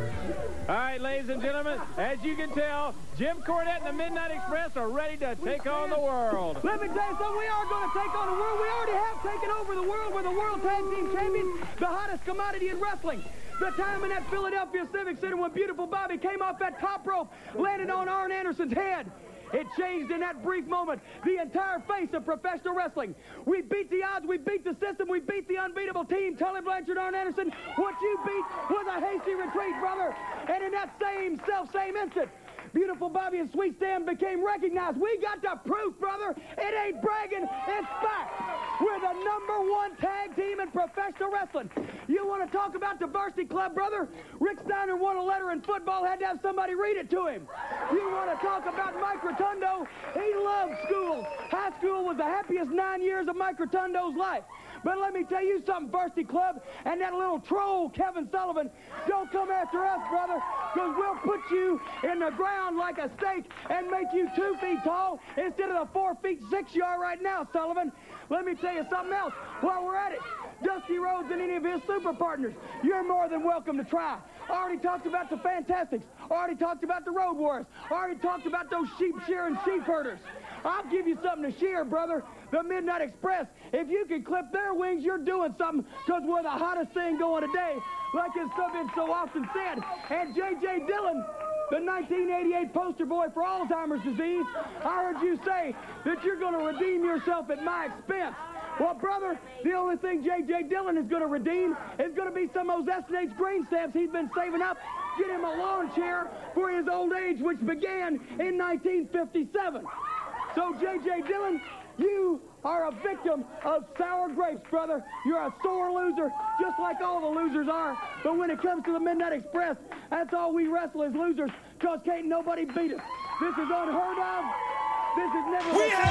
All right, ladies and gentlemen, as you can tell, Jim Cornette and the Midnight Express are ready to take on the world. Let me tell you something, we are going to take on the world. We already have taken over the world. We're the World Tag Team Champions, the hottest commodity in wrestling. The time in that Philadelphia Civic Center when Beautiful Bobby came off that top rope, landed on Arn Anderson's head. It changed in that brief moment the entire face of professional wrestling. We beat the odds, we beat the system, we beat the unbeatable team. Tully Blanchard, Arn Anderson, what you beat was a hasty retreat, brother. And in that same instant, Beautiful Bobby and Sweet Stan became recognized. We got the proof, brother. It ain't bragging, it's fact. We're the #1 tag team in professional wrestling. You want to talk about diversity club, brother? Rick Steiner won a letter in football, had to have somebody read it to him. You want to talk about Mike Rotundo? He loved school. High school was the happiest 9 years of Mike Rotundo's life. But let me tell you something, Varsity Club, and that little troll, Kevin Sullivan, don't come after us, brother, because we'll put you in the ground like a stake and make you 2 feet tall instead of the 4 feet 6 you are right now, Sullivan. Let me tell you something else while we're at it. Dusty Rhodes and any of his super partners, you're more than welcome to try. I already talked about the Fantastics. I already talked about the Road Warriors. I already talked about those sheep-shearing sheep herders. I'll give you something to shear, brother. The Midnight Express. If you can clip their wings, you're doing something, because we're the hottest thing going today, like it's been so often said. And J.J. Dillon, the 1988 poster boy for Alzheimer's disease, I heard you say that you're going to redeem yourself at my expense. Well, brother, the only thing J.J. Dillon is going to redeem is going to be some of those S&H green stamps he's been saving up. Get him a lawn chair for his old age, which began in 1957. So, J.J. Dillon, you are a victim of sour grapes, brother. You're a sore loser, just like all the losers are. But when it comes to the Midnight Express, that's all we wrestle as losers, because can't nobody beat us. This is unheard of. This is never been done.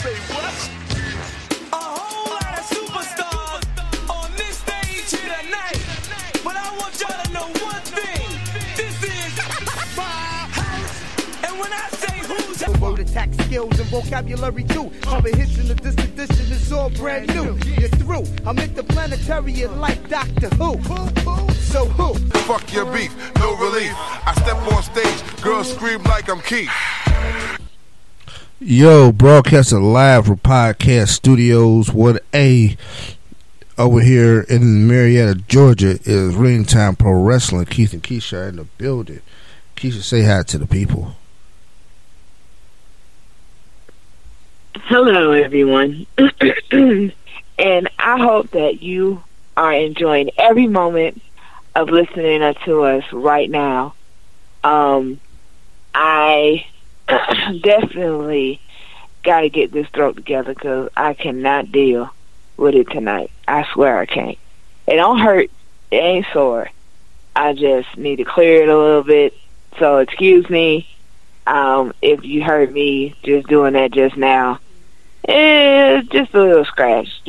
Say what? A whole lot of superstars on this stage here tonight. But I want y'all to know one thing. This is my house. And when I say who's word attack skills and vocabulary too. All the hits in this edition is all brand new. You're through. I'm interplanetarian like Doctor Who. So who? Fuck your beef, no relief. I step on stage, girls scream like I'm Keith. Yo, broadcasting live from Podcast Studios 1A over here in Marietta, Georgia is Ring Time Pro Wrestling. Keith and Keisha are in the building. Keisha, say hi to the people. Hello, everyone. And I hope that you are enjoying every moment of listening to us right now. I definitely got to get this throat together because I cannot deal with it tonight. I swear I can't. It don't hurt. It ain't sore. I just need to clear it a little bit. So excuse me if you heard me just doing that just now. It's just a little scratch.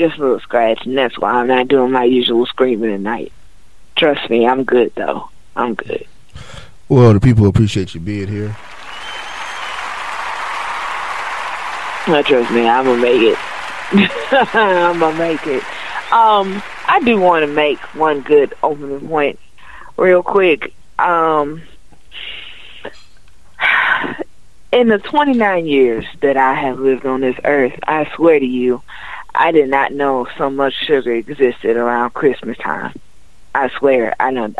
And that's why I'm not doing my usual screaming tonight. Trust me, I'm good, though. I'm good. Well, the people appreciate you being here. Trust me, I'm gonna make it. I do want to make one good opening point real quick. In the 29 years that I have lived on this earth, I swear to you, I did not know so much sugar existed around Christmas time. I swear, I don't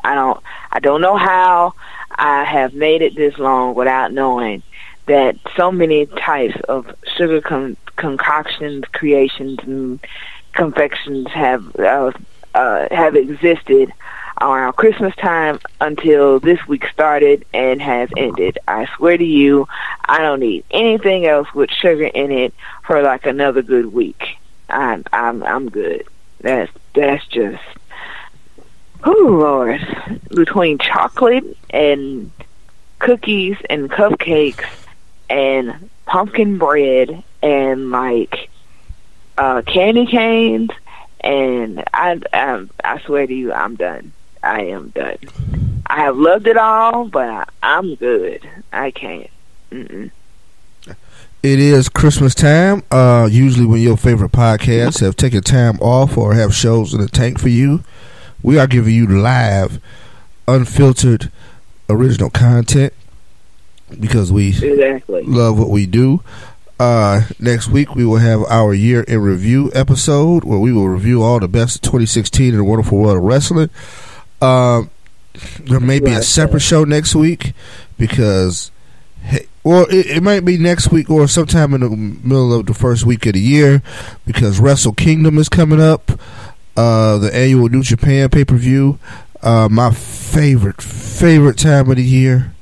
know how I have made it this long without knowing that so many types of sugar concoctions, creations, and confections have existed around Christmas time until this week started and has ended. I swear to you, I don't need anything else with sugar in it for like another good week. I'm good. That's just, oh Lord, between chocolate and cookies and cupcakes and pumpkin bread and like candy canes, and I swear to you, I'm done. I am done. I have loved it all, but I'm good. I can't. It is Christmas time. Usually when your favorite podcasts have taken time off or have shows in the tank for you, we are giving you live unfiltered original content because we love what we do. Next week we will have our year in review episode where we will review all the best of 2016 in the wonderful world of wrestling. There may be a separate show next week because, it might be next week or sometime in the middle of the first week of the year because Wrestle Kingdom is coming up, the annual New Japan pay-per-view. My favorite time of the year,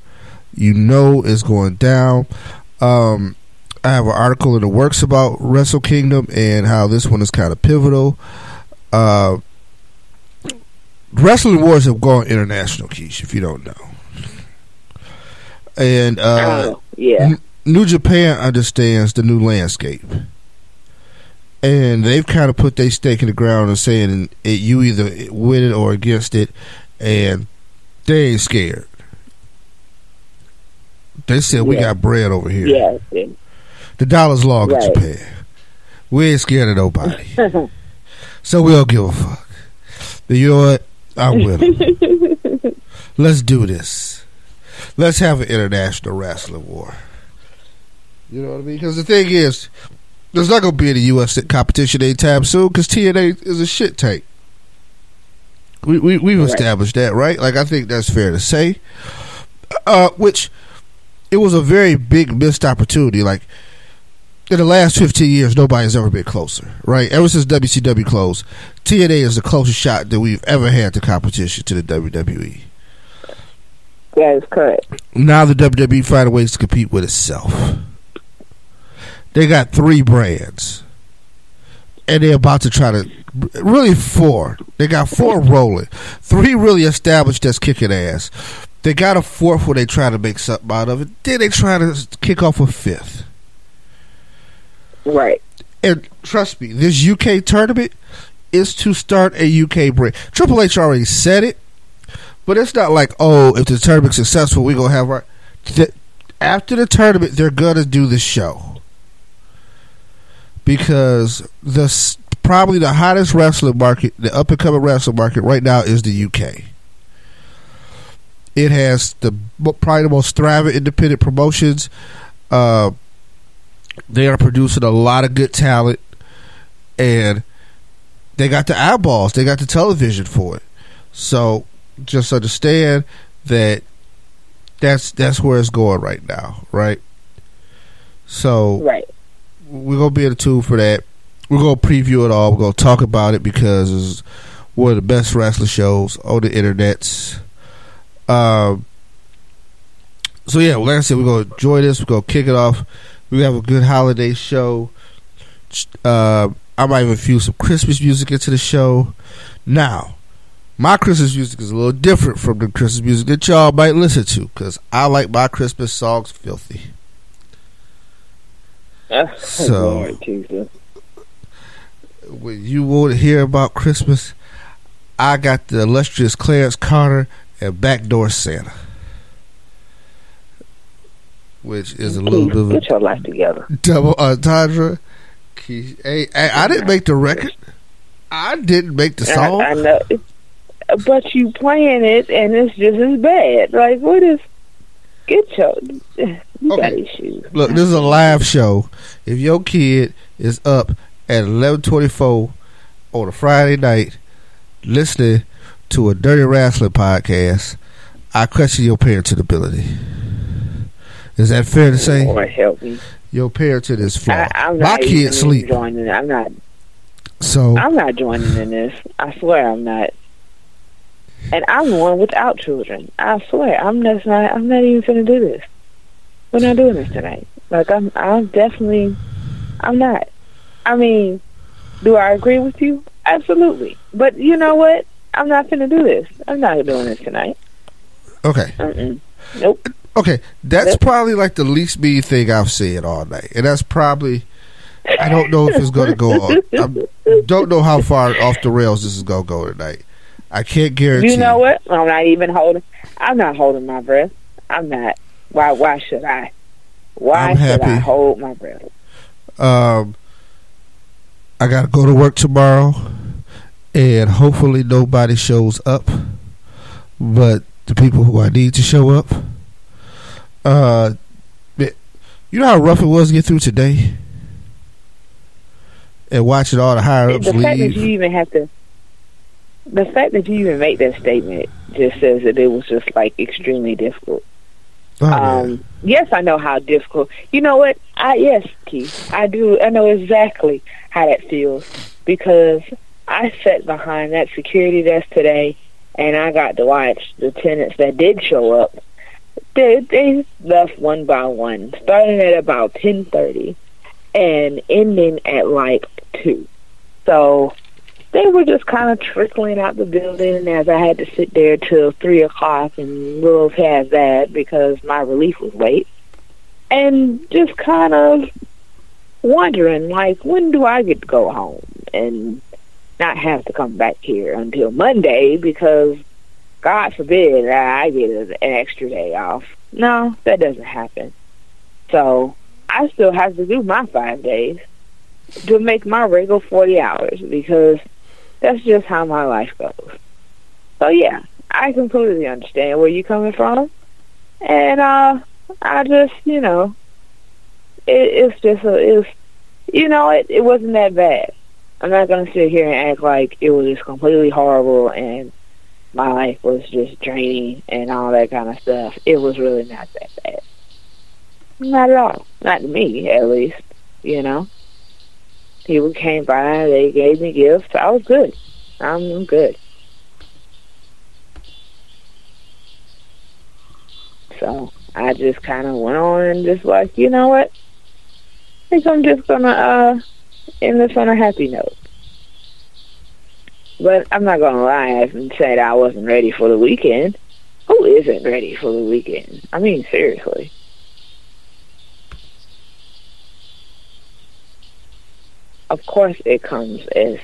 is going down. I have an article in the works about Wrestle Kingdom and how this one is kind of pivotal. Wrestling wars have gone international, Keish, if you don't know. And New Japan understands the new landscape. And they've kind of put their stake in the ground and saying you either with it or against it, and they ain't scared. They said we got bread over here. Yeah. The dollar's long in Japan. We ain't scared of nobody. So we don't give a fuck. But you know what? I'm with them. Let's do this. Let's have an international wrestling war. You know what I mean? Because the thing is, there's not going to be any U.S. competition anytime soon because TNA is a shit tank. We've established that, right? Like, I think that's fair to say. Which, it was a very big missed opportunity. Like, in the last 15 years, nobody's ever been closer, right? Ever since WCW closed, TNA is the closest shot that we've ever had to competition to the WWE. That is correct. Now the WWE finding ways to compete with itself. They got 3 brands. And they're about to try to... Really 4. They got 4 rolling. 3 really established that's kicking ass. They got a 4th where they try to make something out of it. Then they try to kick off a 5th. Right. And trust me, this UK tournament is to start a UK brand. Triple H already said it, but it's not like, if the tournament's successful, we're going to have our... After the tournament, they're going to do the show. Because probably the hottest wrestling market, the up-and-coming wrestling market right now is the UK. It has probably the most thriving independent promotions. They are producing a lot of good talent, and they got the eyeballs, they got the television for it. So just understand that that's where it's going right now, right? So we're gonna be in the tune for that. We're gonna preview it all. We're gonna talk about it because it's one of the best wrestling shows on the internets. So yeah, like I said, we're gonna enjoy this. We're gonna kick it off. We have a good holiday show. I might even infuse some Christmas music into the show. Now, my Christmas music is a little different from the Christmas music that y'all might listen to because I like my Christmas songs filthy. So, when you want to hear about Christmas, I got the illustrious Clarence Carter and Backdoor Santa, which is a little bit of a... Get your life together. Double entendre. Hey, I didn't make the record. I didn't make the song. I know. But you playing it, and it's just as bad. Like, what is... Get your... You got issues. Look, this is a live show. If your kid is up at 11:24 on a Friday night listening to a Dirty Wrestling podcast, I question your parenting ability. Is that fair to say? Lord help me. Your parenting is flawed. My kids sleep. Joining. I'm not joining in this. I swear I'm not. And I'm one without children. I swear I'm not even finna do this. We're not doing this tonight. Like I'm not. I mean, do I agree with you? Absolutely. But you know what? I'm not finna do this. I'm not doing this tonight. Okay. Nope. Okay, that's probably like the least mean thing I've said all night, and that's probably, I don't know if it's going to go on. I don't know how far off the rails this is going to go tonight. I can't guarantee. You know what? I'm not holding my breath. I'm not. Why should I? Why should I hold my breath? I got to go to work tomorrow, and hopefully nobody shows up. But the people who I need to show up. You know how rough it was to get through today? And watching all the higher ups leave. The fact that you even make that statement just says that it was just like extremely difficult. Yes, I know how difficult. You know what? Yes, Keith, I do. I know exactly how that feels because I sat behind that security desk today, and I got to watch the tenants that did show up. They left one by one, starting at about 10:30 and ending at like 2. So they were just kind of trickling out the building as I had to sit there till 3 o'clock and little past that because my relief was late. And just kind of wondering, like, when do I get to go home and not have to come back here until Monday because, God forbid, I get an extra day off. No, that doesn't happen. So I still have to do my 5 days to make my regular 40 hours because that's just how my life goes. So yeah, I completely understand where you're coming from, and I just, it wasn't that bad. I'm not gonna sit here and act like it was just completely horrible and my life was just draining and all that kind of stuff. It was really not that bad. Not at all. Not to me, at least. People came by, they gave me gifts. I was good. I'm good. So I just kind of went on and just like, you know what? I think I'm just going to end this on a happy note. But I'm not going to lie and say that I wasn't ready for the weekend. Who isn't ready for the weekend? I mean, seriously. Of course it comes as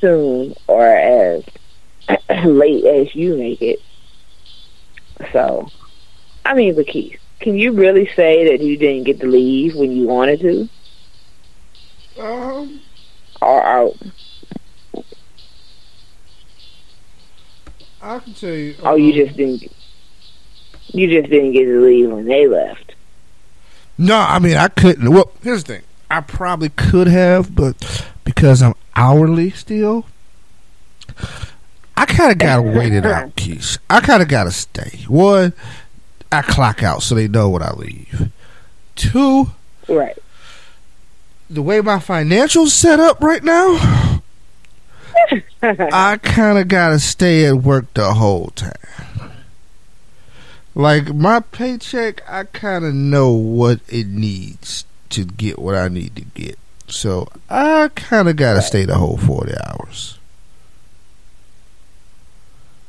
soon or as late as you make it. So, I mean, but Keith, can you really say that you didn't get to leave when you wanted to? Or I can tell you. Oh, you just didn't get to leave when they left. No, I mean I couldn't. Well, here's the thing. I probably could have, but because I'm hourly still, I kind of gotta wait it out, Keith. I kind of gotta stay. 1, I clock out so they know when I leave. 2, right. The way my financials set up right now, I kind of gotta stay at work the whole time. Like my paycheck, I kind of know what it needs to get what I need to get. So I kind of gotta stay the whole 40 hours.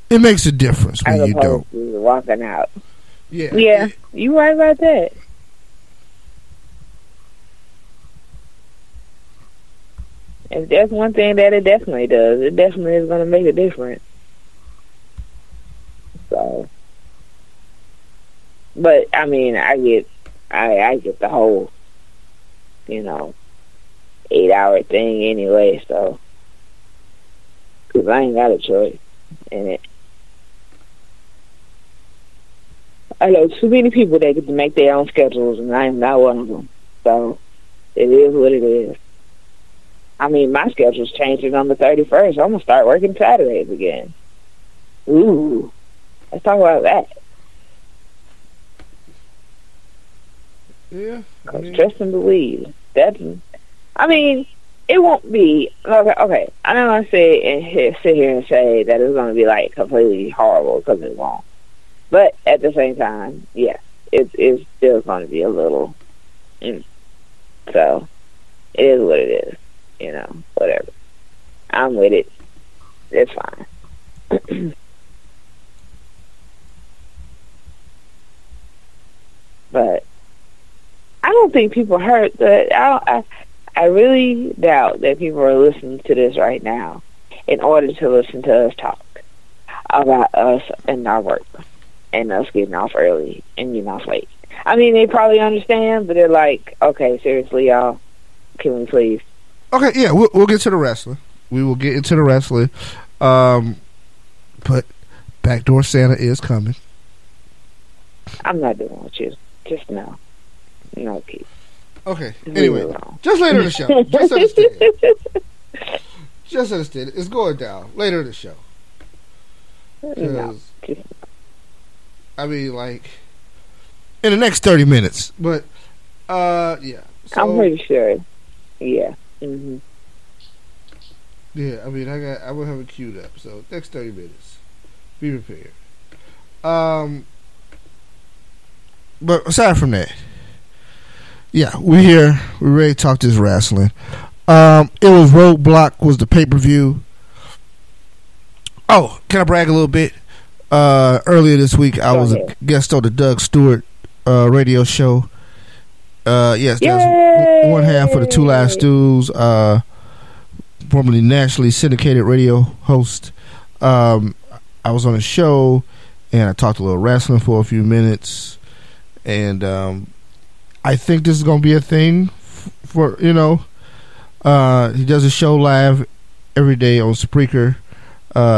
It makes a difference when you don't. Walking out. Yeah, you right about that. If that's one thing that it definitely does, it definitely is going to make a difference. So, but I mean, I get the whole, 8-hour thing anyway. So, because I ain't got a choice in it. I know too many people that get to make their own schedules, and I'm not one of them. So, it is what it is. I mean, my schedule's changing on the 31st. I'm going to start working Saturdays again. Ooh. Let's talk about that. Yeah. Trust and believe. I mean, it won't be... Okay. I don't want to sit here and say that it's going to be, like, completely horrible, because it won't. But at the same time, yeah, it's still going to be a little... So, it is what it is. Whatever. I'm with it. It's fine. But I don't think people heard that. I really doubt that people are listening to this right now in order to listen to us talk about us and our work and us getting off early and getting off late. I mean, they probably understand, but they're like, okay, seriously, y'all, can we please? Okay, yeah, we'll get to the wrestling. We will get into the wrestling. But Backdoor Santa is coming. I'm not doing with you. Just no. No, Keith. Okay. Anyway, just later in the show. Just understand. Just understand. It's going down later in the show. No. I mean, like, in the next 30 minutes. But, yeah. So, I'm pretty sure. Yeah. Mm-hmm. Yeah, I mean, I will have it queued up. So, next 30 minutes. Be prepared. But aside from that, yeah, we're here. We're ready to talk this wrestling. It was Roadblock was the pay-per-view. Oh, can I brag a little bit? Earlier this week, I was a guest on the Doug Stewart radio show. Yes, that's one half of the Two Live Stews, formerly nationally syndicated radio host. I was on a show, and I talked a little wrestling for a few minutes. And I think this is going to be a thing for, he does a show live every day on Spreaker.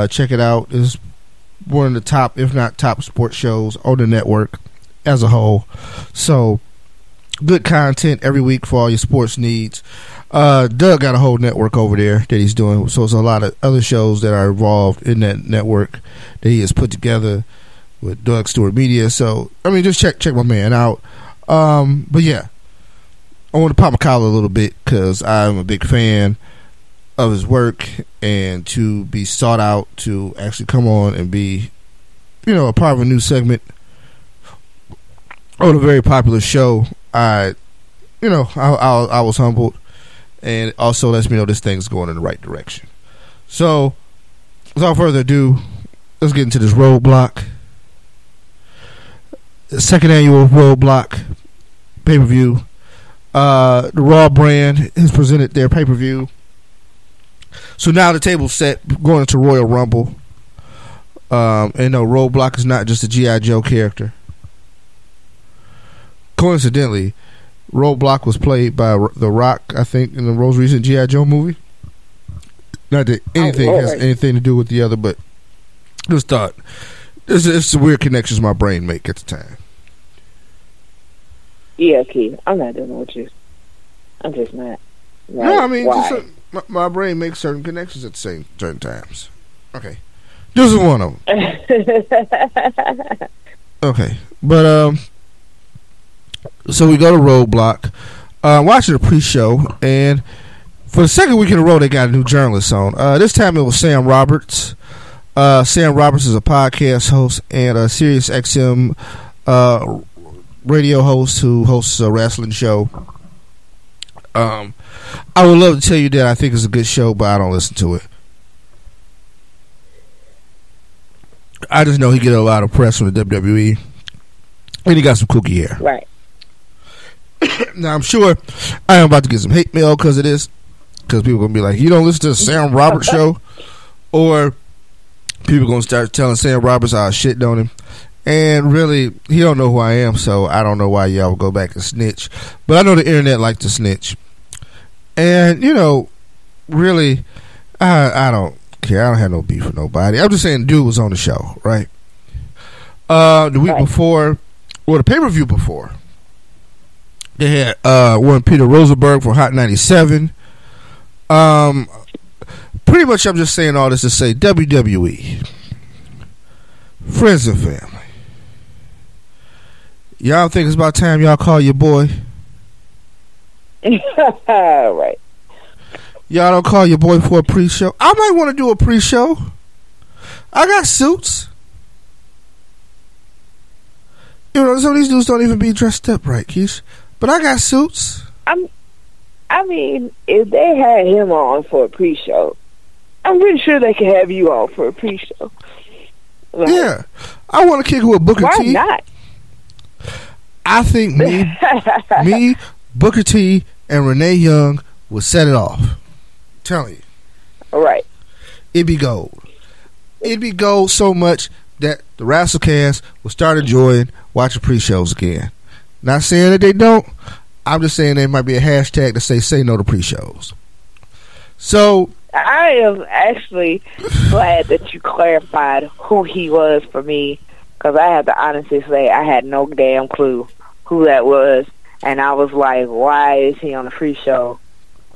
Check it out. It's one of the top, if not top, sports shows on the network as a whole. So, good content every week for all your sports needs. Doug got a whole network over there that he's doing. So, there's a lot of other shows that are involved in that network that he has put together with Doug Stewart Media. So, I mean, just check my man out. But yeah, I want to pop my collar a little bit because I'm a big fan of his work, and to be sought out to actually come on and be, a part of a new segment on a very popular show, I was humbled, and it also lets me know this thing's going in the right direction. So, without further ado, let's get into this Roadblock. The second annual Roadblock pay-per-view. The Raw brand has presented their pay-per-view. So now the table's set going into Royal Rumble. And no, Roadblock is not just a G.I. Joe character. Coincidentally, Roadblock was played by The Rock, I think, in the most recent G.I. Joe movie. Not that anything has anything to do with the other, but just thought it's the weird connections my brain make at the time. Yeah, Keith, I'm not doing with you. I'm just not. Like, no, I mean, why? Just, my brain makes certain connections at the same certain times. Okay, this is one of them. Okay, but so we go to Roadblock, watching the pre-show, and for the second week in a row, they got a new journalist on. This time it was Sam Roberts. Sam Roberts is a podcast host and a Sirius XM radio host who hosts a wrestling show. I would love to tell you that I think it's a good show, but I don't listen to it. I just know he get a lot of press from the WWE, and he got some kooky hair. Right. Now, I'm sure I am about to get some hate mail because of this, because people are going to be like, you don't listen to the Sam Roberts show? Or people going to start telling Sam Roberts how I shit on him. And really, he don't know who I am, so I don't know why y'all would go back and snitch. But I know the internet like to snitch. And, really, I don't care. I don't have no beef with nobody. I'm just saying, dude was on the show, right? The week before, or the pay-per-view before, they had one Peter Rosenberg for Hot 97. Pretty much, I'm just saying all this to say WWE, friends and family. Y'all think it's about time y'all call your boy? Right. Y'all don't call your boy for a pre-show? I might want to do a pre-show. I got suits. Some of these dudes don't even be dressed up right, Keish. But I got suits. I mean, if they had him on for a pre-show, I'm pretty sure they could have you on for a pre-show. Like, yeah. I want to kick with Booker T. Why not? I think me, Booker T, and Renee Young will set it off. I'm telling you. All right. It'd be gold. It'd be gold so much that the Wrestlecast will start enjoying watching pre-shows again. Not saying that they don't. I'm just saying there might be a hashtag to say no to pre-shows. So, I am actually glad that you clarified who he was for me, because I have to honestly say I had no damn clue who that was, and I was like, why is he on the free show?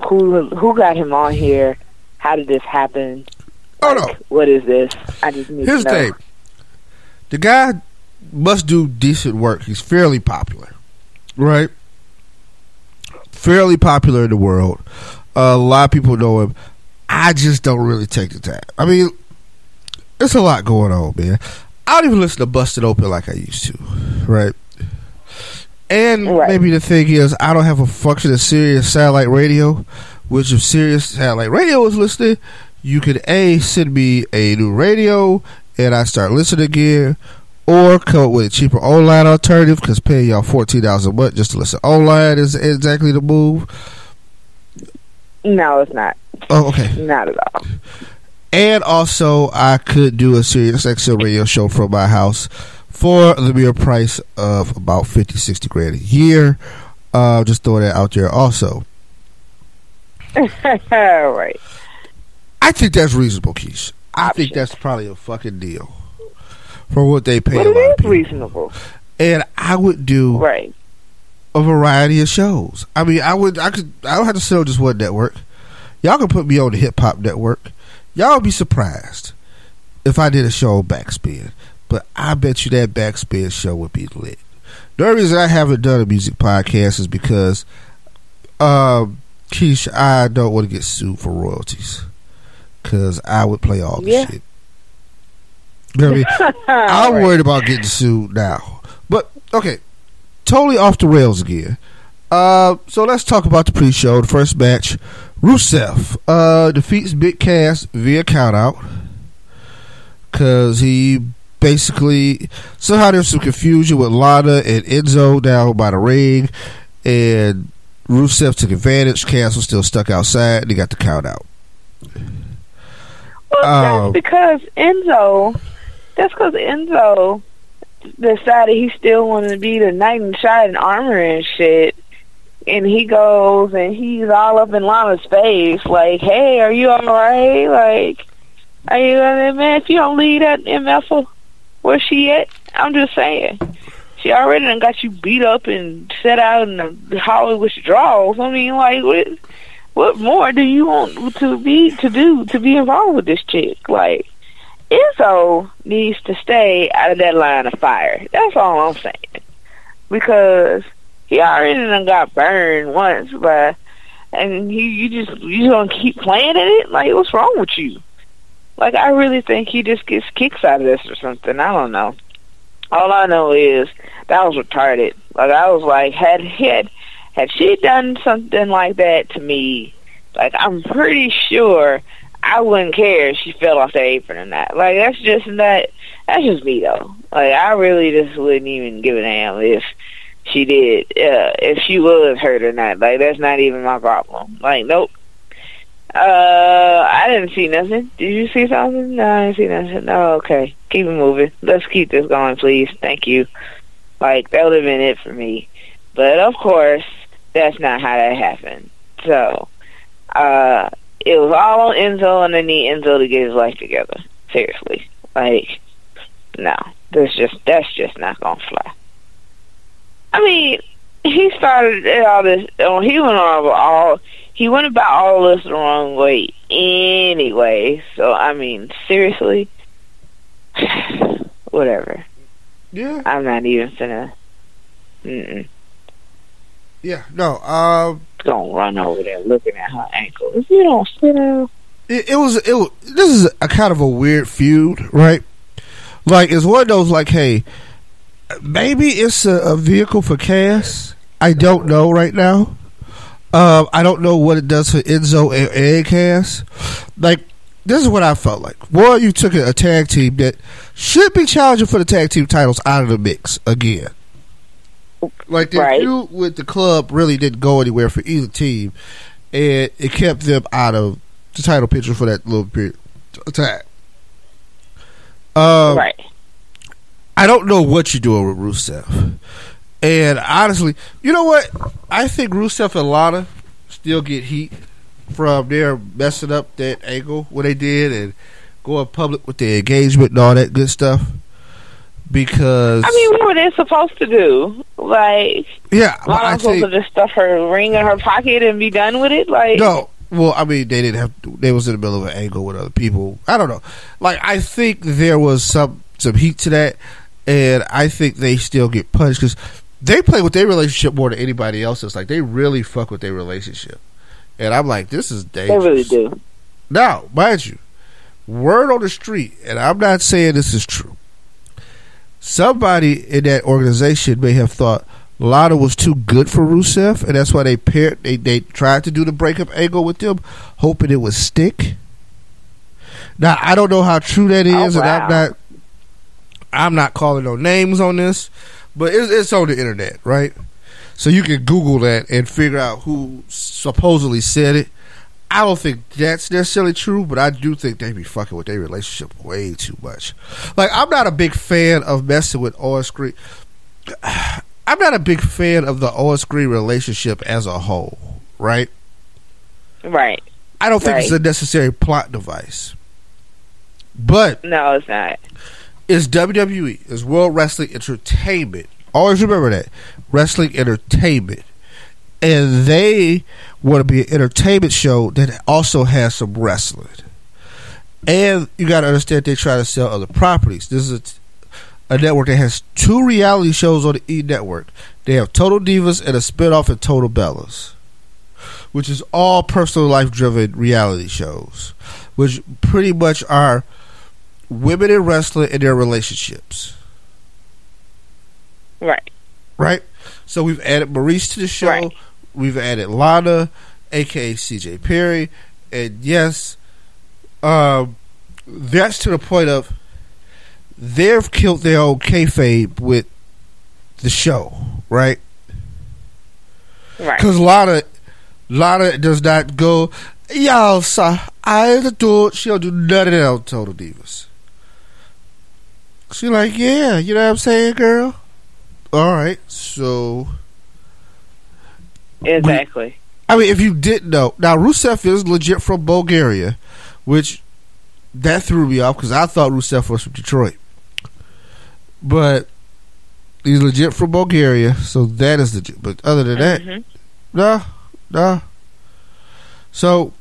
Who got him on here? How did this happen? Oh, no. What is this? I just need Here's to know. the thing. The guy must do decent work. He's fairly popular, right? Fairly popular in the world. A lot of people know him. I just don't really take the time. I mean, there's a lot going on, man. I don't even listen to Busted Open like I used to, right? And maybe the thing is, I don't have a functioning Sirius satellite radio, which if Sirius satellite radio is listening, you could send me a new radio and I start listening again, or come up with a cheaper online alternative, because paying y'all $14 a month just to listen online is exactly the move. No, it's not. Oh, okay. Not at all. And also, I could do a Sirius XM radio show from my house for the mere price of about $50-$60 a year. Just throw that out there also. Right. I think that's reasonable, Keish. I think that's probably a fucking deal for what they pay. But it is reasonable. And I would do a variety of shows. I mean, I don't have to sit on just one network. Y'all can put me on the hip hop network. Y'all would be surprised if I did a show on Backspin. But I bet you that Backspin show would be lit. The only reason I haven't done a music podcast is because, Keish, I don't want to get sued for royalties. Because I would play all the shit. You know what I mean? I'm worried about getting sued now. But, okay. Totally off the rails again. So let's talk about the pre-show. The first match. Rusev defeats Big Cass via countout. Because he basically... Somehow there's some confusion with Lana and Enzo down by the ring. And Rusev took advantage. Cass was still stuck outside. And he got the countout. Well, that's because Enzo decided he still wanted to be the knight in shining armor and shit, and he goes and he's all up in Lana's face like, hey, are you alright? Like, are you gonna admit you don't leave that MF? Where's she at? I'm just saying. She already done got you beat up and set out in the hallway with your draws. I mean, like, what more do you want to be involved with this chick? Like, Enzo needs to stay out of that line of fire. That's all I'm saying. Because he already done got burned once, and you gonna keep playing at it? Like, what's wrong with you? Like, I really think he just gets kicks out of this or something. I don't know. All I know is that was retarded. Like, I was like, had she done something like that to me, like, I'm pretty sure I wouldn't care if she fell off the apron or not. Like, that's just me, though. Like, I really just wouldn't even give a damn if she did, if she was hurt or not. Like, that's not even my problem. Like, nope. I didn't see nothing. Did you see something? No, I didn't see nothing. No, okay. Keep it moving. Let's keep this going, please. Thank you. Like, that would have been it for me. But, of course, that's not how that happened. So, it was all on Enzo, and I need Enzo to get his life together. Seriously. Like, no. That's just not gonna fly. I mean, he started all this, he went about all this the wrong way anyway. So, I mean, seriously? Whatever. Yeah. I'm not even finna... Yeah, no, don't run over there looking at her ankle. If you don't sit down... This is a kind of a weird feud, right? Like, it's one of those, like, hey, maybe it's a vehicle for Cass. I don't know right now. I don't know what it does for Enzo and Cass. Like, this is what I felt like. One, you took a tag team that should be challenging for the tag team titles out of the mix again. Like, the feud with the club really didn't go anywhere for either team, and it kept them out of the title picture for that little period of time. Right. I don't know what you're doing with Rusev. And honestly, you know what? I think Rusev and Lana still get heat from their messing up that angle what they did and going public with their engagement and all that good stuff. Because I mean, what were they supposed to do? Like, yeah, well, Lana supposed to just stuff her ring in her pocket and be done with it? Like, no. Well, I mean, they didn't have to, they was in the middle of an angle with other people. I don't know. Like, I think there was some heat to that, and I think they still get punished because they play with their relationship more than anybody else's. Like, they really fuck with their relationship. And I'm like, this is dangerous. They really do. Now, mind you, word on the street, and I'm not saying this is true, somebody in that organization may have thought Lana was too good for Rusev, and that's why they tried to do the breakup angle with them, hoping it would stick. Now, I don't know how true that is, and I'm not calling no names on this, but it's on the internet, right? So you can Google that and figure out who supposedly said it. I don't think that's necessarily true, but I do think they be fucking with their relationship way too much. Like, I'm not a big fan of messing with Owens Green. I'm not a big fan of the Owens Green relationship as a whole, right? Right. I don't think it's a necessary plot device. But no, it's not. It's WWE. It's World Wrestling Entertainment. Always remember that. Wrestling Entertainment. And they want to be an entertainment show that also has some wrestling. And you got to understand they try to sell other properties. This is a network that has 2 reality shows on the E! Network. They have Total Divas and a spinoff of Total Bellas, which is all personal life driven reality shows, which pretty much are women in wrestling and their relationships. Right? So we've added Maurice to the show. Right. We've added Lana, aka CJ Perry, and yes, that's to the point of they've killed their own kayfabe with the show, right? Right. Because Lana does not go, y'all, sir, I do it. She don't do none of that on Total Divas. She like, yeah, you know what I'm saying, girl? All right, so exactly. I mean, if you didn't know, now Rusev is legit from Bulgaria, which that threw me off because I thought Rusev was from Detroit, but he's legit from Bulgaria, so that is legit. But other than that, no. So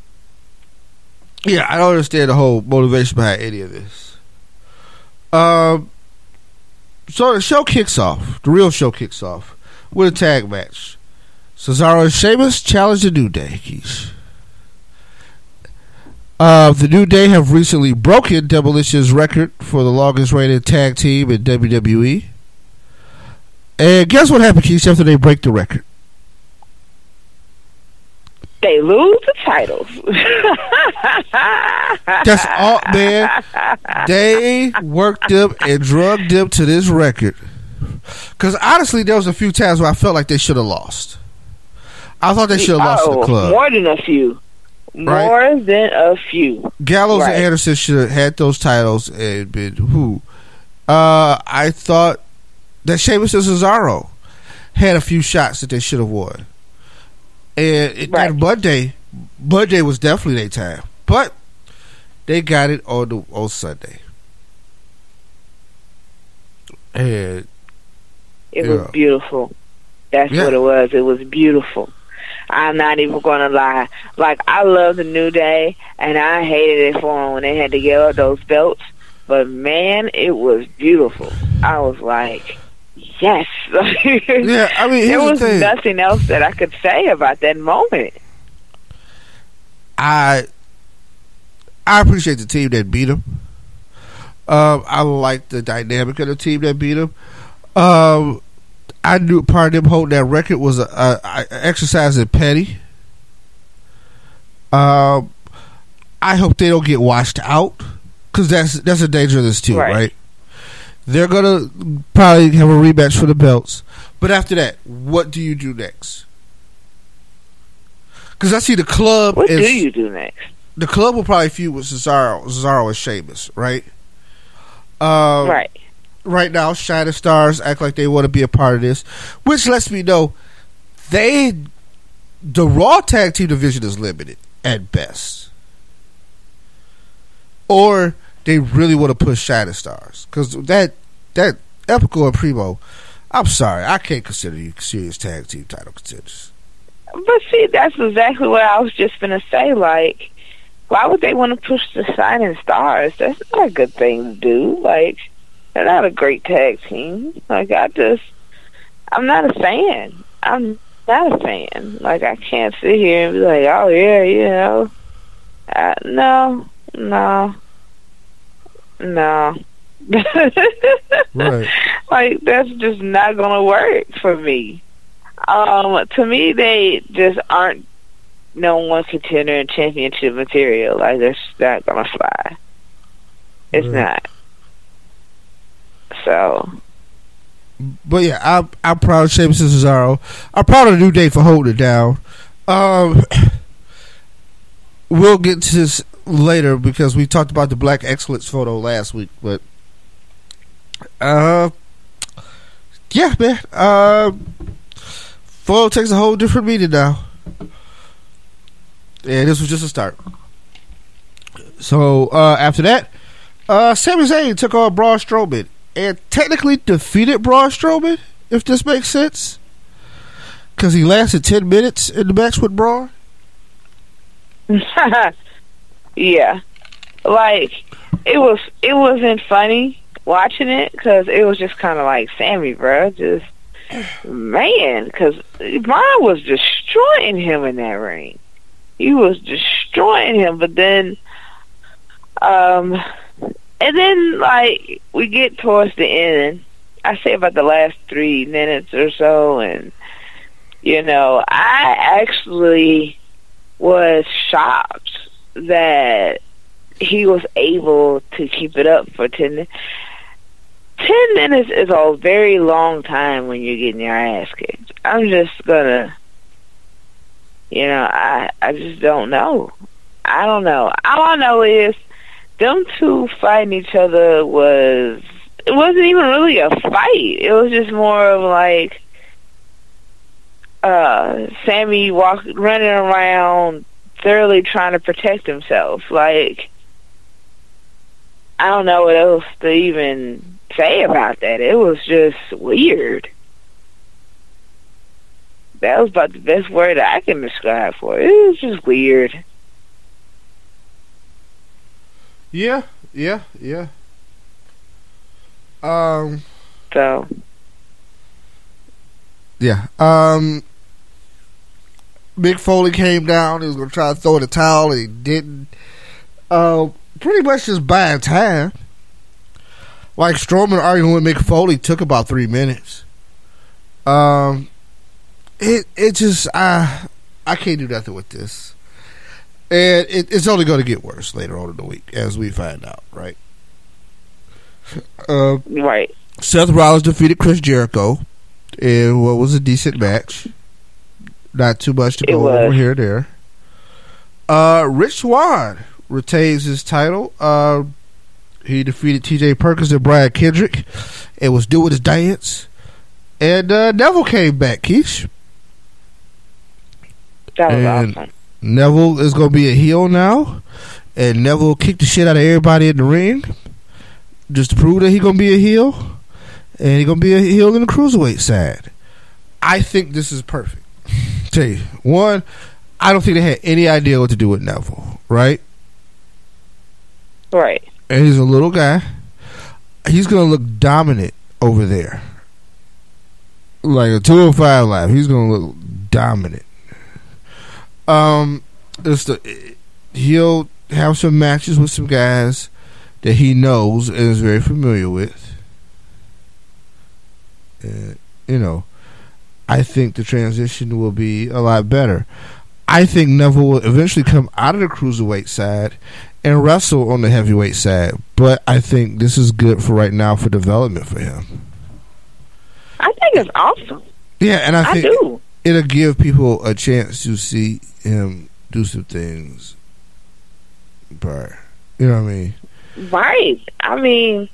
yeah, I don't understand the whole motivation behind any of this. So the show kicks off. The real show kicks off with a tag match. Cesaro and Sheamus challenge the New Day. The New Day have recently broken Demolition's record for the longest reigning tag team in WWE. And guess what happened, Keith, after they break the record? They lose the titles. That's all, man. They worked them and drugged them to this record. Because honestly, there was a few times where I felt like they should have lost. I thought they should have lost to the club. More than a few. Right? More than a few. Gallows and Anderson should have had those titles and been who? I thought that Sheamus and Cesaro had a few shots that they should have won. And Monday was definitely their time, but they got it on Sunday, and it was beautiful. That's what it was. It was beautiful. I'm not even gonna lie. Like, I love the New Day, and I hated it for them when they had to give up those belts. But man, it was beautiful. I was like, yes. Yeah, I mean, there was nothing else that I could say about that moment. I appreciate the team that beat them. I like the dynamic of the team that beat them. I knew part of them holding that record was a exercise in petty. I hope they don't get washed out, because that's a danger of this too, right? They're gonna probably have a rematch for the belts, but after that, what do you do next? Because I see the club. What do you do next? The club will probably feud with Cesaro and Sheamus, right? Right. Right now, Shining Stars act like they want to be a part of this, which lets me know the Raw tag team division is limited. at best. Or they really want to push Shining Stars. Because that Epico and Primo, I'm sorry, I can't consider you serious tag team title contenders. But see, that's exactly what I was just going to say. Like, why would they want to push the Shining Stars? That's not a good thing to do. Like, they're not a great tag team. Like, I'm not a fan. I'm not a fan. Like, I can't sit here and be like, oh, yeah, you know. No. Right. Like, that's just not going to work for me. To me, they just aren't no one contender and championship material. Like, that's not going to fly. It's not. So. But yeah, I'm proud of Sheamus and Cesaro. I'm proud of the New Day for holding it down. We'll get to this later because we talked about the Black Excellence photo last week. But yeah, man. Photo takes a whole different meaning now. And this was just a start. So after that, Sami Zayn took on Braun Strowman and technically defeated Braun Strowman, if this makes sense, because he lasted 10 minutes in the match with Braun. Yeah, like it wasn't funny watching it because it was just kind of like Sami, bro, just man, because Braun was destroying him in that ring. He was destroying him, but then, and then like we get towards the end, I say about the last 3 minutes or so, and you know, I actually was shocked that he was able to keep it up for 10 minutes. 10 minutes is a very long time when you're getting your ass kicked. I'm just gonna, you know, I just don't know. I don't know. All I know is them two fighting each other it wasn't even really a fight. It was just more of like Sami running around thoroughly trying to protect himself. Like, I don't know what else to even say about that. It was just weird. That was about the best word I can describe for it. It was just weird. Yeah. So. Yeah. Mick Foley came down. He was going to try to throw the towel. And he didn't. Pretty much just buying time. Like Strowman arguing with Mick Foley took about 3 minutes. It just I can't do nothing with this, and it's only going to get worse later on in the week as we find out, right? Right. Seth Rollins defeated Chris Jericho in what was a decent match. Not too much to go over here or there. Rich Swann retains his title. He defeated TJ Perkins and Brian Kendrick and was doing his dance. And Neville came back, Keish. That was awesome. Neville is going to be a heel now. And Neville kicked the shit out of everybody in the ring just to prove that he's going to be a heel. And he's going to be a heel in the cruiserweight side. I think this is perfect. Tell you, one, I don't think they had any idea what to do with Neville, right? Right. And he's a little guy. He's going to look dominant over there. Like a 205 Live. He's going to look dominant. He'll have some matches with some guys that he knows and is very familiar with. You know, I think the transition will be a lot better. I think Neville will eventually come out of the cruiserweight side and wrestle on the heavyweight side. But I think this is good for right now for development for him. I think it's awesome. Yeah, and I think do. It'll give people a chance to see him do some things. But, you know what I mean? Right. I mean,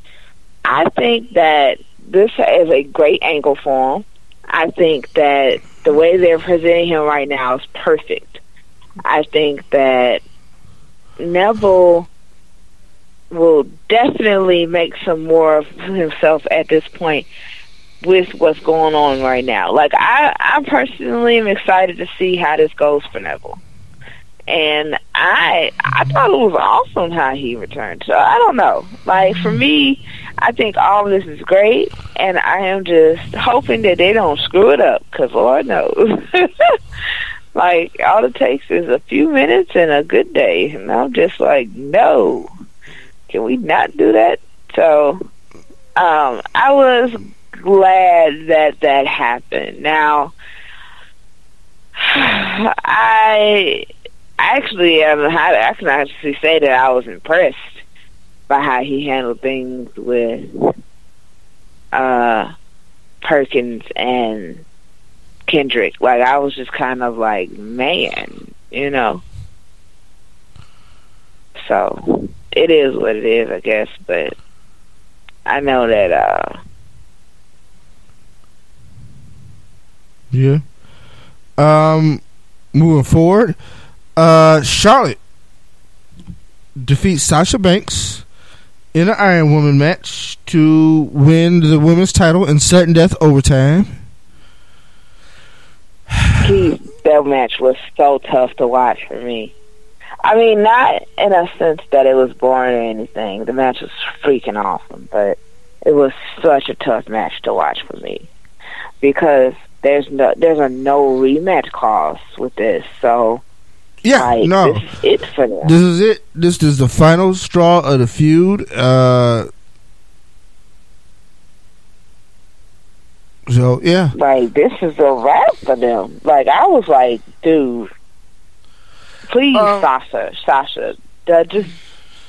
I think that this is a great angle for him. I think that the way they're presenting him right now is perfect. I think that Neville will definitely make some more of himself at this point with what's going on right now. Like, I personally am excited to see how this goes for Neville. And I thought it was awesome how he returned. So I don't know. Like, for me, I think all of this is great, and I am just hoping that they don't screw it up, because Lord knows. Like, all it takes is a few minutes and a good day. And I'm just like, no. Can we not do that? So I was glad that happened. Now, I can actually say that I was impressed by how he handled things with Perkins and Kendrick. Like, I was just kind of like, man, you know. So it is what it is, I guess. But I know that. Yeah. Moving forward. Charlotte defeats Sasha Banks in an Iron Woman match to win the women's title in sudden death overtime. That match was so tough to watch for me. I mean, not in a sense that it was boring or anything. The match was freaking awesome, but it was such a tough match to watch for me because there's a no rematch clause with this. So yeah, like, no, this is it for them. This is it. This is the final straw of the feud. So yeah, like, this is a wrap for them. Like, I was like, dude, please, Sasha, just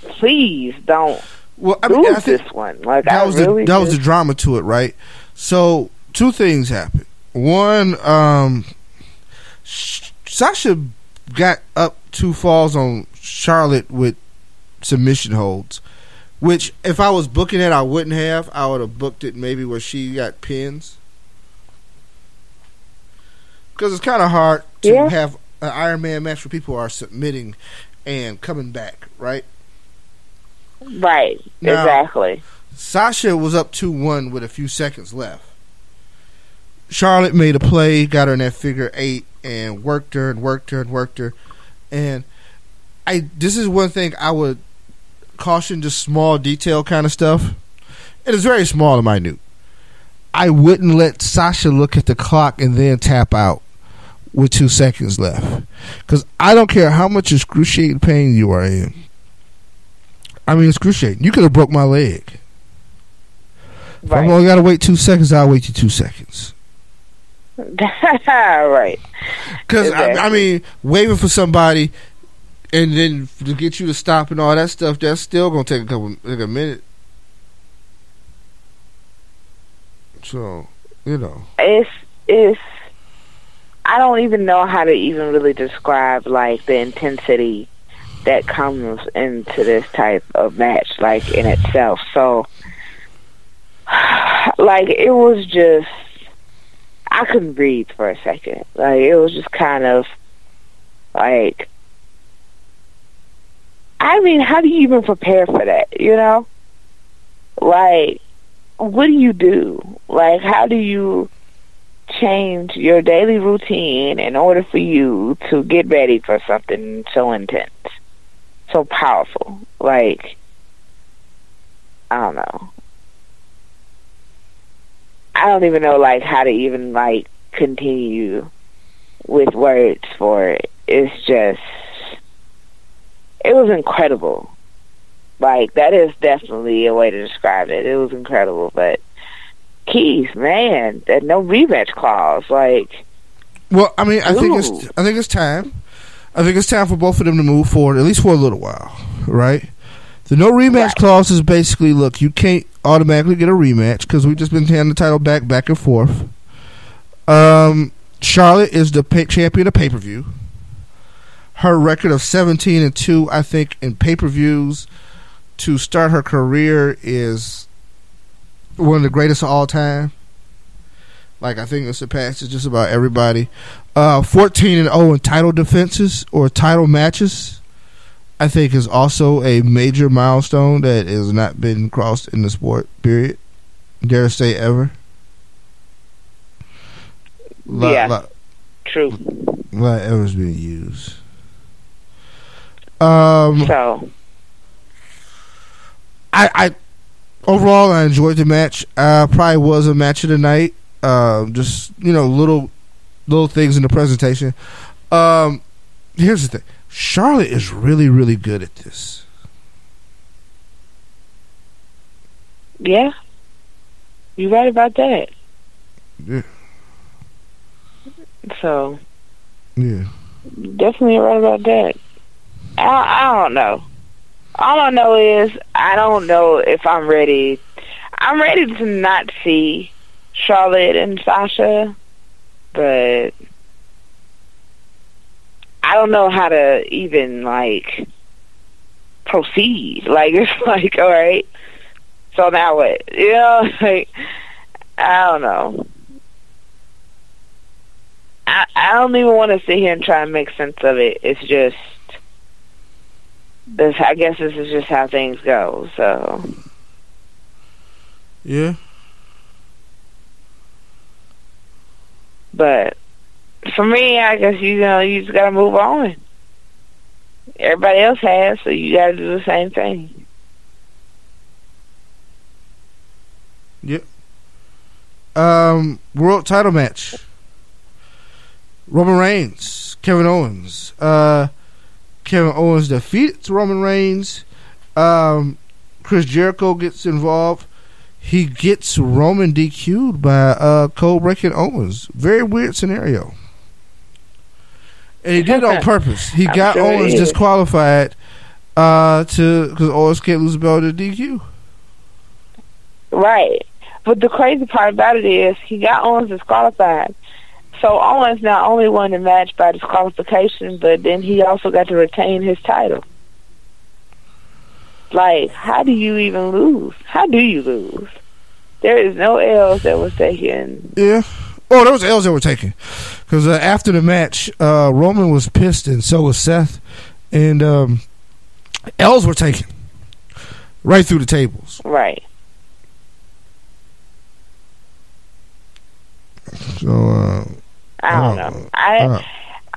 please don't lose this one. Like, that was the drama to it, right? So two things happened. One, Sasha got up 2 falls on Charlotte with submission holds, which if I was booking it, I wouldn't have. I would have booked it maybe where she got pins. Because it's kind of hard to have an Iron Man match where people are submitting and coming back, right? Right, now, exactly. Sasha was up 2-1 with a few seconds left. Charlotte made a play, got her in that figure 8, and worked her. And this is one thing I would caution, just small detail kind of stuff. It is very small and minute. I wouldn't let Sasha look at the clock and then tap out with 2 seconds left. Because I don't care how much excruciating pain you are in. I mean, excruciating. You could have broke my leg. Right. If I'm only got to wait 2 seconds, I'll wait you 2 seconds. Right. Because, exactly. I mean, waving for somebody and then to get you to stop and all that stuff, that's still going to take a minute. So, you know. It's I don't even know how to even really describe, like, the intensity that comes into this type of match, like, in itself. So, like, it was just, I couldn't breathe for a second. Like, it was just kind of, like, I mean, how do you even prepare for that, you know? Like, what do you do? Like, how do you change your daily routine in order for you to get ready for something so intense, so powerful? Like, I don't know. I don't even know, like, how to even, like, continue with words for it. It's just, it was incredible. Like, that is definitely a way to describe it. It was incredible, but Keith, man, that no rematch clause, like. Well, I mean, I think it's time. I think it's time for both of them to move forward, at least for a little while, right? The no rematch clause is basically, look, you can't automatically get a rematch because we've just been handing the title back and forth. Charlotte is the champion of pay-per-view. Her record of 17-2, I think, in pay-per-views to start her career is one of the greatest of all time. Like, I think it surpasses just about everybody. 14-0 in title defenses or title matches, I think, is also a major milestone that has not been crossed in the sport, period. Dare say ever. True. A lot of ever's being used. I overall, I enjoyed the match. Probably was a match of the night. Just, little things in the presentation. Here's the thing. Charlotte is really, really good at this. Yeah. You're right about that. Yeah. So. Yeah. Definitely right about that. I don't know. All I know is I don't know if I'm ready. I'm ready to not see Charlotte and Sasha, but I don't know how to even, proceed. It's all right, so now what? I don't know. I don't even want to sit here and try and make sense of it. It's just, I guess this is just how things go, so. Yeah. But for me, I guess, you just got to move on. Everybody else has, so you got to do the same thing. Yep. World title match. Roman Reigns, Kevin Owens. Kevin Owens defeats Roman Reigns. Chris Jericho gets involved. He gets Roman DQ'd by code-breaking Owens. Very weird scenario. And he did it on purpose. He got Owens disqualified because Owens can't lose the belt to DQ. Right. But the crazy part about it is he got Owens disqualified. So Owens not only won the match by disqualification, but then he also got to retain his title. How do you even lose? How do you lose? There is no L's that was taken. Yeah. Oh, there was L's that were taken. Because after the match, Roman was pissed, and so was Seth. And L's were taken. Right through the tables. Right. So, I don't know.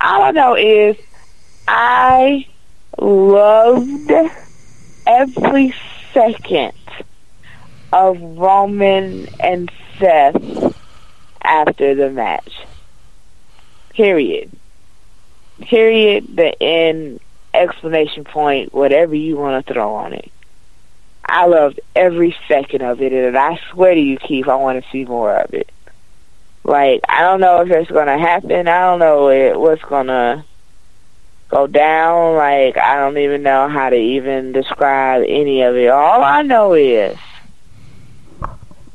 All I know is I loved every second of Roman and Seth after the match. Period. The end, exclamation point, whatever you want to throw on it. I loved every second of it, and I swear to you, Keith, I want to see more of it. I don't know if it's going to happen. I don't know what's going to go down. I don't even know how to even describe any of it. All I know is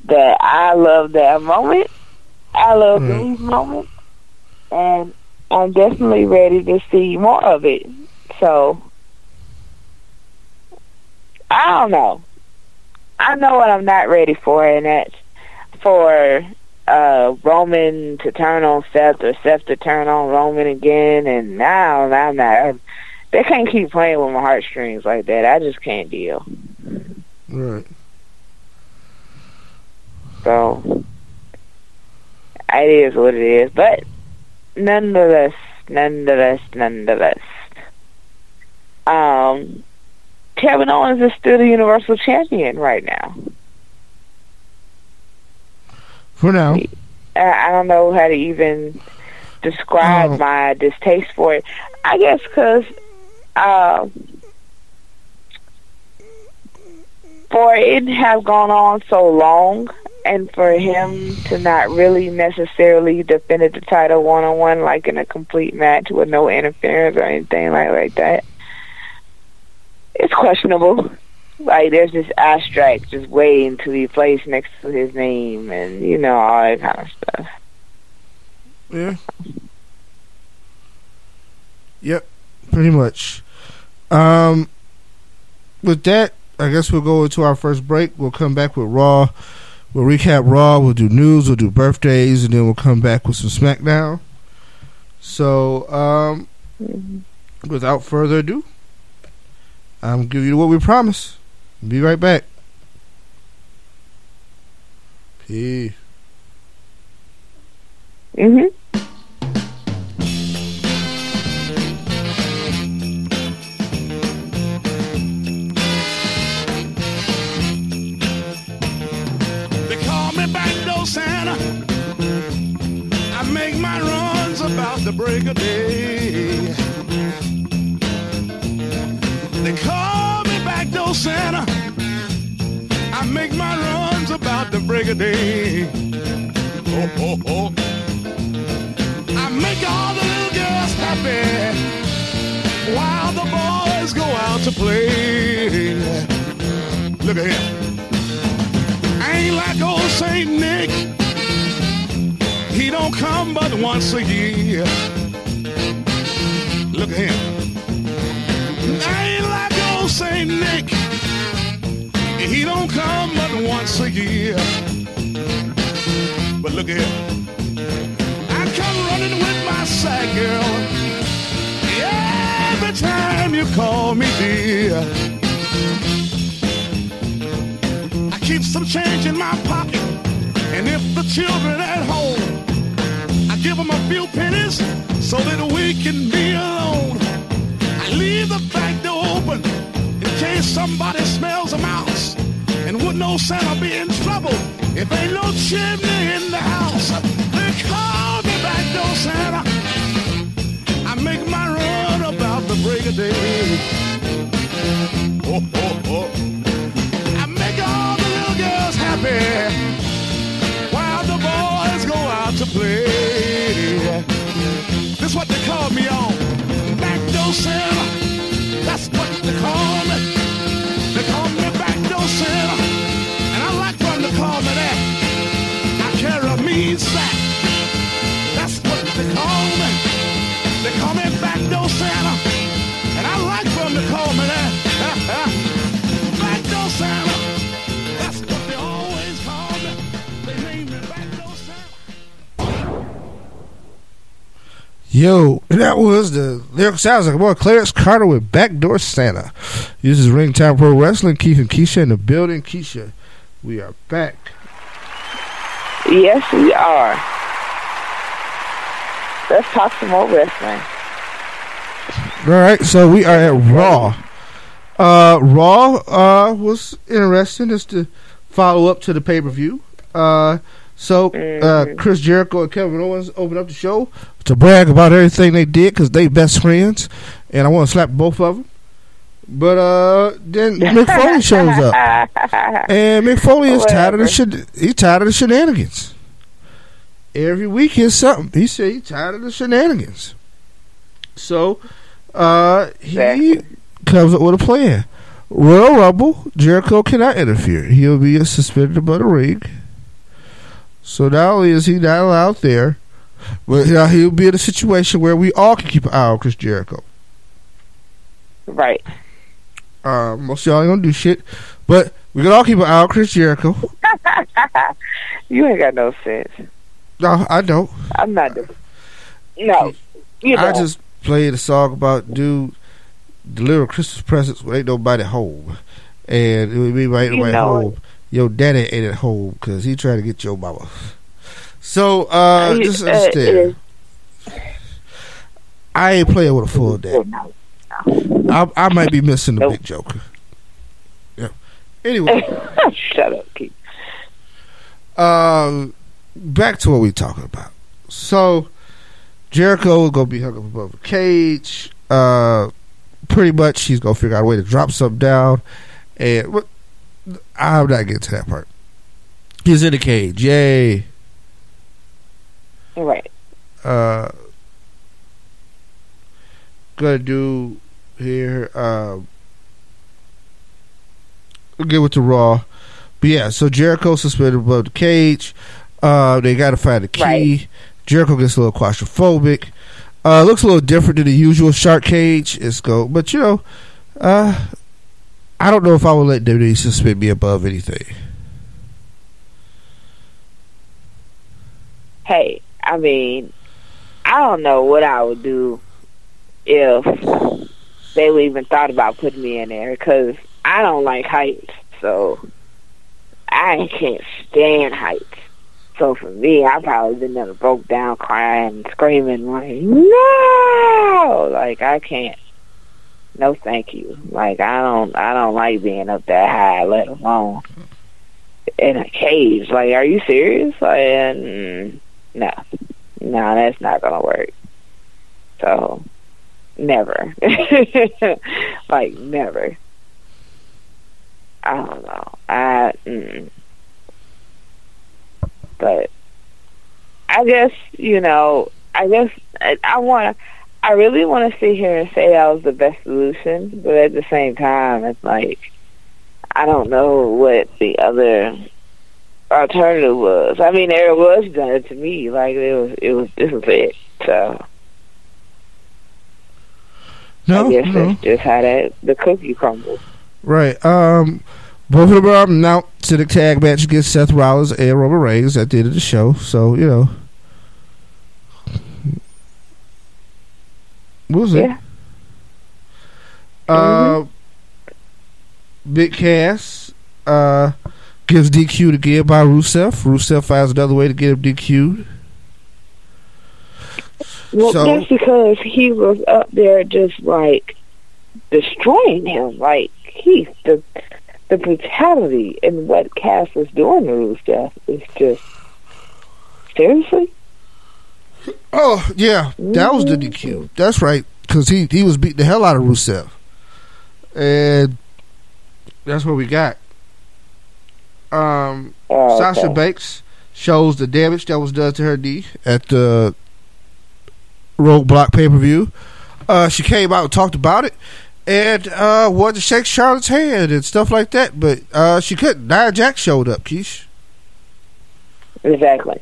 that I love that moment. I love these moments. And I'm definitely ready to see more of it. So, I don't know. I know what I'm not ready for, and that's for Roman to turn on Seth or Seth to turn on Roman again, and now I'm not. They can't keep playing with my heartstrings like that. I just can't deal. Right. So it is what it is, but nonetheless, Kevin Owens is still the Universal Champion right now. For now. I don't know how to even describe my distaste for it. I guess because for it to have gone on so long, and for him to not really necessarily defend the title one-on-one, in a complete match with no interference or anything like that, it's questionable. There's this asterisk just waiting to be placed next to his name, and all that kind of stuff. Yeah. Yep, pretty much. With that, I guess we'll go into our first break. We'll come back with Raw We'll recap Raw. We'll do news. We'll do birthdays, and then we'll come back with some SmackDown. So, without further ado, I'm giving you what we promised. Be right back. Peace. Santa, I make my runs about the break of day. They call me backdoor Santa, I make my runs about the break of day. Oh, oh, oh. I make all the little girls happy while the boys go out to play. Look at him. Ain't like old Saint Nick, he don't come but once a year. Look at him. Ain't like old Saint Nick, he don't come but once a year. But look at him. I come running with my sack, girl, every time you call me dear. Keep some change in my pocket, and if the children at home, I give them a few pennies so that we can be alone. I leave the back door open in case somebody smells a mouse, and would no Santa be in trouble if ain't no chimney in the house. They call me back door Santa, I make my run about the break of day. Oh, oh, oh. I make all the little girls happy while the boys go out to play. This is what they call me on. Backdoor Santa, that's what they call me. They call me Backdoor Santa, and I like for them to call me that. I carry a mean sack, that's what they call me. They call me Backdoor Santa, and I like for them to call me that. Backdoor Santa, that's what they always call me. They name me Backdoor Santa. Yo, that was the lyric sounds like boy Clarence Carter with Backdoor Santa. This is Ring Time Pro Wrestling. Keith and Keisha in the building. Keisha, we are back. Yes, we are. Let's talk some more wrestling. All right, so we are at Raw. Raw was interesting. Just to follow up to the pay-per-view. Chris Jericho and Kevin Owens opened up the show to brag about everything they did because they best friends, and I want to slap both of them. But then Mick Foley shows up, and Mick Foley is tired of the shit. He's tired of the shenanigans. Every week is something. He said he's tired of the shenanigans. So he comes up with a plan. Royal Rumble, Jericho cannot interfere. He'll be suspended above the ring. So not only is he not allowed there, but he'll be in a situation where we all can keep an eye on Chris Jericho. Right. Most of y'all ain't gonna do shit, but we can all keep an eye on Chris Jericho. You ain't got no sense. No, I don't. I'm not. No, you don't. I just played a song about dude deliver Christmas presents when ain't nobody home, and it would be right nobody home. Your daddy ain't at home because he trying to get your mama. So just understand, I ain't playing with a full dad. I might be missing the big joker. Yeah. Anyway, shut up, Keith. Back to what we talking about. So Jericho is gonna be hung up above the cage. Pretty much, he's gonna figure out a way to drop something down, and I'm not getting to that part. He's in the cage. Yay! Right. Gonna do here. We'll get with the Raw. But yeah, so Jericho suspended above the cage. They got to find the key. Right. Jericho gets a little claustrophobic. Looks a little different than the usual shark cage. But you know, I don't know if I would let WWE suspend me above anything. hey, I mean, I don't know what I would do if they would even thought about putting me in there, because I don't like heights, so I can't stand heights. So for me, I probably been there broke down, crying, and screaming, like, no! Like, I can't. No, thank you. Like, I don't like being up that high, let alone in a cage. Like, are you serious? Like, no, that's not gonna work. So, never. Like, never. I don't know. But I guess, I really want to sit here and say that was the best solution, but at the same time, it's like, I don't know what the other alternative was. I mean, it was done to me. Like, this was it. So, I guess that's just how the cookie crumbles. Right. Both of them are now to the tag match against Seth Rollins and Roman Reigns at the end of the show. So, what was it? Yeah. Big Cass gives DQ again by Rusev. Rusev finds another way to get him DQ'd. Well, that's because he was up there just, like, destroying him. Like, the brutality in what Cass was doing to Rusev is just... Seriously? Oh, yeah. That was the DQ. That's right. Because he was beating the hell out of Rusev. And that's what we got. Sasha Banks shows the damage that was done to her knee at the Roadblock pay-per-view. She came out and talked about it and wanted to shake Charlotte's hand and stuff like that, but she couldn't. Nia Jax showed up, Keish. Exactly.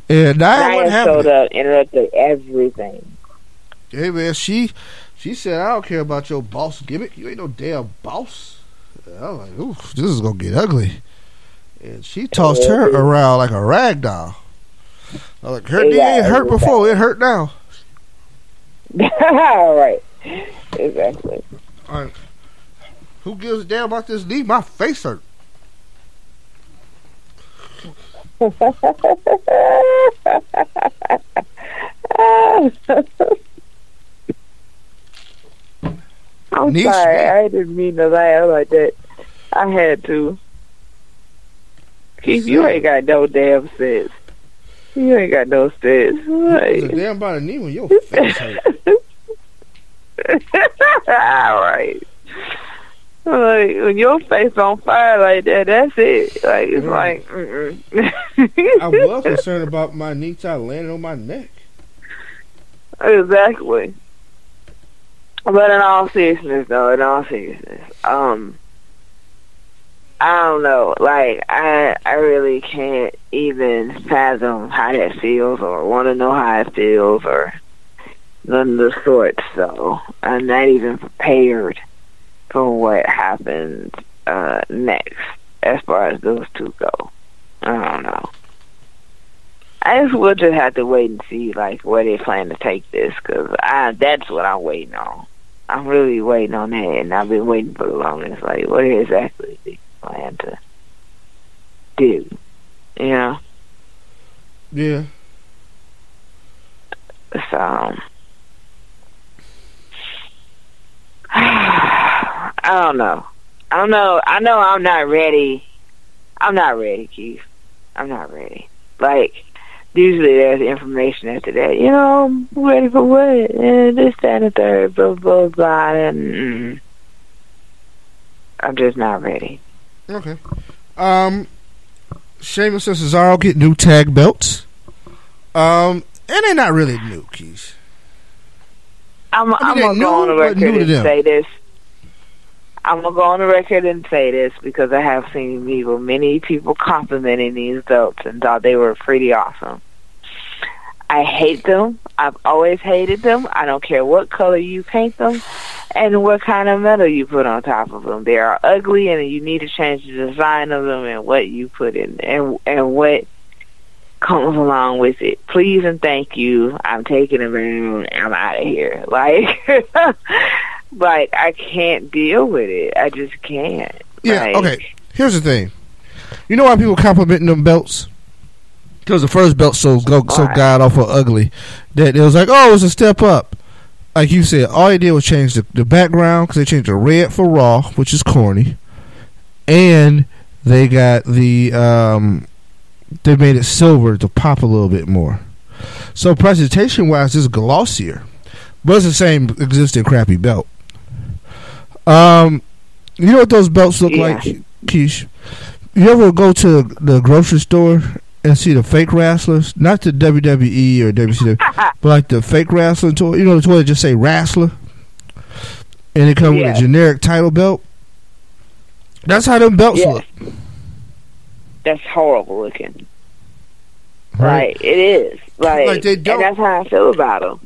And Nia showed up, interrupted everything. Hey, man, she said, I don't care about your boss gimmick. You ain't no damn boss. I was like, ooh, this is going to get ugly. And she tossed her around like a rag doll. I was like, her knee ain't hurt before, it hurt now. Right. Exactly. All right. Who gives a damn about this knee? My face hurt. I'm sorry, I didn't mean to laugh like that. I had to. Keith, you ain't got no damn sense. You ain't got no sense. It's a damn about a knee when your face hurt. Alright. Like, when your face on fire like that, that's it. Like, it's like, I was concerned about my knee tie landing on my neck. Exactly. But in all seriousness, I don't know. Like, I really can't even fathom how that feels or want to know how it feels or none of the sort. So I'm not even prepared for what happens next as far as those two go. I don't know. I guess we'll just have to wait and see, like, where they plan to take this, because that's what I'm waiting on. I'm really waiting on that, and I've been waiting for the longest. Like, what exactly do you plan to do? You know? Yeah. So, I don't know. I know I'm not ready. I'm not ready, Keith. I'm not ready. Like, usually there's information after that. You know, I'm ready for what? And this, that, and the third, blah, blah, blah. And I'm just not ready. Okay. Sheamus and Cesaro get new tag belts. And they're not really new, Keith. I'm going to go on the record and say this. I'm going to go on the record and say this because I have seen many people complimenting these belts and thought they were pretty awesome. I hate them. I've always hated them. I don't care what color you paint them and what kind of metal you put on top of them. They are ugly and you need to change the design of them and what you put in and what comes along with it. Please and thank you. I'm taking it around. I'm out of here. Like, I can't deal with it. I just can't. Yeah, okay. Here's the thing. You know why people complimenting them belts? Because the first belt so god awful ugly that it was like, oh, it's a step up. Like you said, all they did was change the background, because they changed the red for Raw, which is corny, and they got they made it silver to pop a little bit more. So presentation wise, it's glossier, but it's the same existing crappy belt. You know what those belts look like, Keish? You ever go to the grocery store and see the fake wrestlers? Not the WWE or WCW, but like the fake wrestling toy. You know the toy that just say wrestler? And it comes with a generic title belt? That's how them belts look. That's horrible looking. Right. It is. Like they don't, and that's how I feel about them.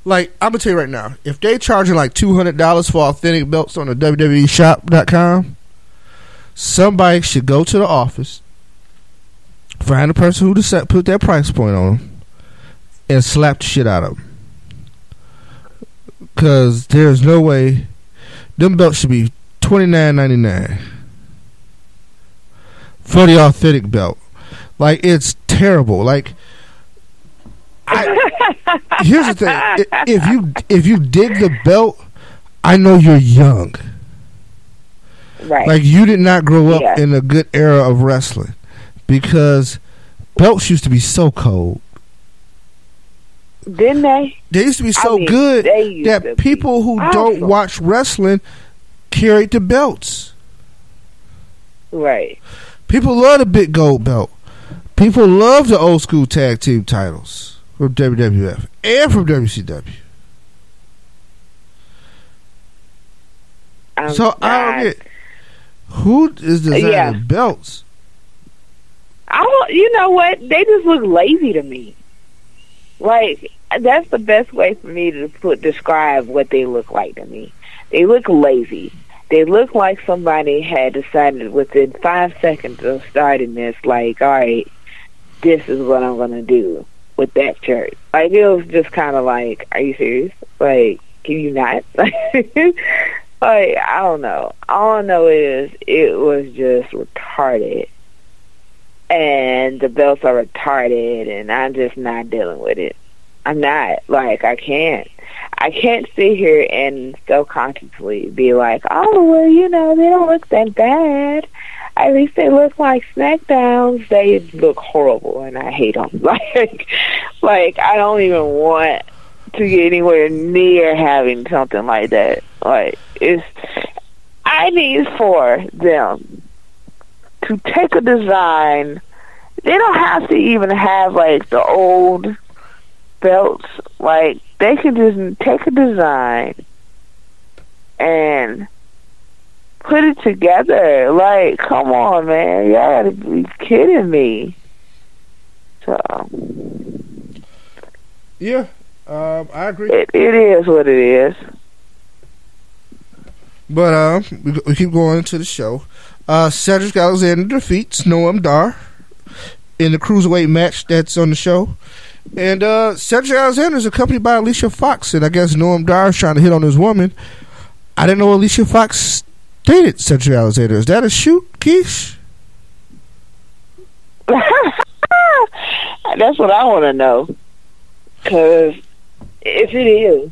Like, I'm going to tell you right now, if they charging like $200 for authentic belts on the WWEshop.com, somebody should go to the office, find a person who put that price point on them, and slap the shit out of them. Because there's no way. Them belts should be $29.99 for the authentic belt. Like, it's terrible. Like, here's the thing. If you dig the belt, I know you're young. Right. Like, you did not grow up in a good era of wrestling, because belts used to be so cold. Didn't they? They used to be so good that people who don't watch wrestling carried the belts. Right. People love the big gold belt. People love the old school tag team titles from WWF and from WCW. So I don't get who is designing belts. You know what? They just look lazy to me. Like, that's the best way for me to describe what they look like to me. They look lazy. They look like somebody had decided within 5 seconds of starting this, like, all right, this is what I'm going to do with that shirt. Like, it was just kind of like, are you serious? Like, can you not? Like, I don't know. All I know is it was just retarded. And the belts are retarded, and I'm just not dealing with it. I'm not. Like, I can't sit here and self-consciously be like, oh, well, you know, they don't look that bad. At least they look like SmackDowns. They look horrible, and I hate them. Like, I don't even want to get anywhere near having something like that. Like, I need for them to take a design. They don't have to even have, like, the old belts. Like, they can just take a design and put it together. Like, come on, man. Y'all gotta be kidding me. So, yeah, I agree. It is what it is. But we keep going to the show. Cedric Alexander defeats Noam Dar in the cruiserweight match that's on the show. And Cedric Alexander is accompanied by Alicia Fox, and I guess Noam Dar is trying to hit on his woman. I didn't know Alicia Fox dated Cedric Alexander. Is that a shoot, Keish? That's what I want to know. Because if it is,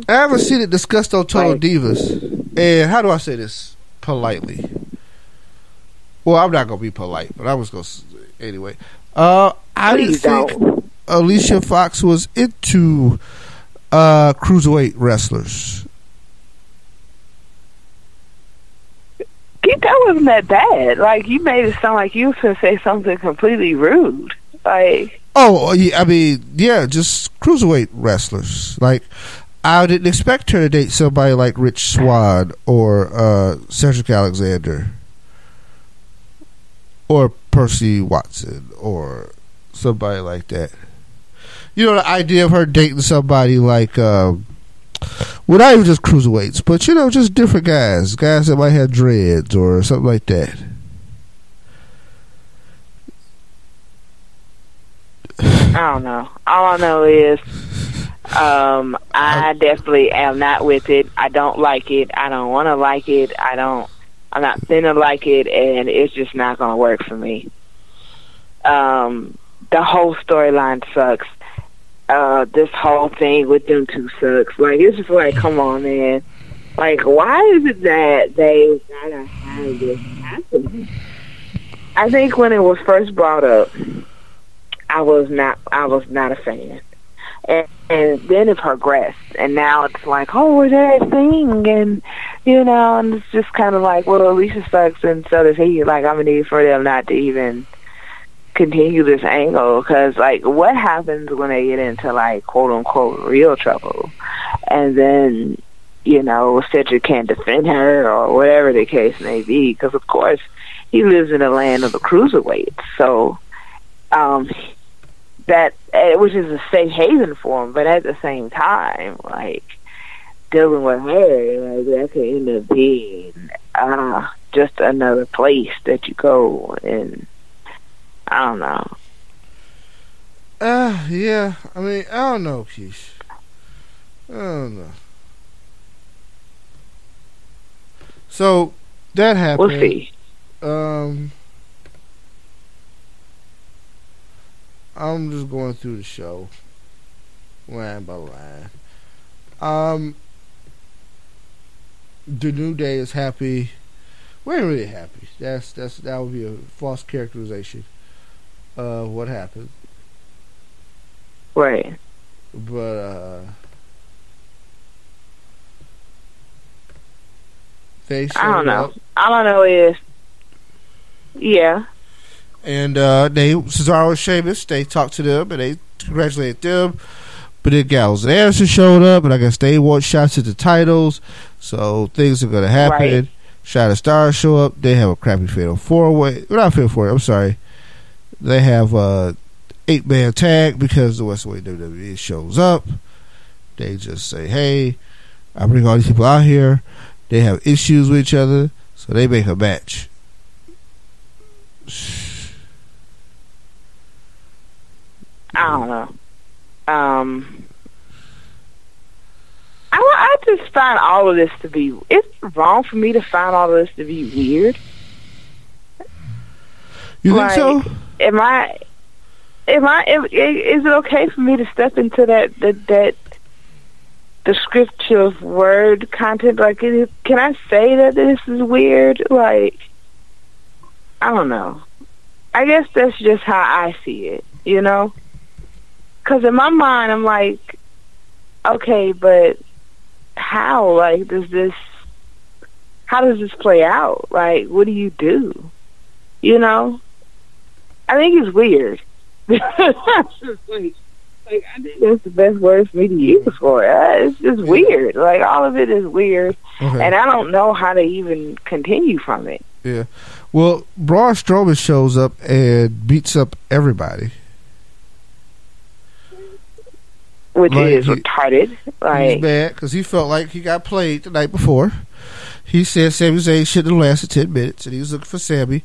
I haven't seen it discussed on Total Divas. And how do I say this politely? Well, I'm not going to be polite, but I was going to anyway. I didn't think Alicia Fox was into cruiserweight wrestlers. That wasn't that bad. Like, you made it sound like you was going to say something completely rude. Like, oh, yeah, I mean, yeah, just cruiserweight wrestlers. Like, I didn't expect her to date somebody like Rich Swann or Cedric Alexander or Percy Watson or somebody like that. You know, the idea of her dating somebody like, well, not even just cruiserweights, but, you know, just different guys that might have dreads or something like that. don't know. All I know is I definitely am not with it. I don't like it. I don't want to like it. I'm not finna like it, and it's just not going to work for me. The whole storyline sucks. This whole thing with them two sucks. Like, it's just like, come on, man. Like, why is it that they gotta have this happen? I think when it was first brought up, I was not a fan. And then it progressed, and now it's like, oh, is that a thing? And, you know, and it's just kind of like, well, Alicia sucks, and so does he. Like, I'm going to need for them not to even continue this angle, because, like, what happens when they get into, like, quote-unquote real trouble? And then, you know, Cedric can't defend her or whatever the case may be, because, of course, he lives in the land of the cruiserweights. So, that, which is a safe haven for him, but at the same time, like, dealing with her, like, that could end up being just another place that you go, and I don't know. Yeah. I mean, I don't know, Keish. I don't know. So, that happened. We'll see. I'm just going through the show, line by line. The New Day is happy. We ain't really happy. That would be a false characterization of what happened. Right. But they showed I don't know. up. All I know is, yeah. And Cesaro and Sheamus, they talked to them and they congratulated them. But then Gallows and Anderson showed up, and I guess they want shots at the titles, so things are going to happen. Right. Shining Stars show up. They have a crappy Fatal 4-Way. Well, not Fatal 4-Way, I'm sorry. They have a 8-man tag because the Westway WWE shows up. They just say, hey, I bring all these people out here. They have issues with each other, so they make a match. I don't know. I just find all of this to be. It's wrong for me to find all of this to be weird. You think so? Is it okay for me to step into that descriptive word content? Like, can I say that this is weird? Like, I don't know. I guess that's just how I see it, you know? Because in my mind, I'm like, okay, but how? Like, how does this play out? Like, what do you do? You know? I think it's weird. like, I think that's the best word for me to use for it. It's just weird. Like, all of it is weird, and I don't know how to even continue from it. Yeah. Well, Braun Strowman shows up and beats up everybody. Which is retarded. Like, he's mad because he felt like he got played the night before. He said Sami Zayn shouldn't have lasted 10 minutes, and he was looking for Sami.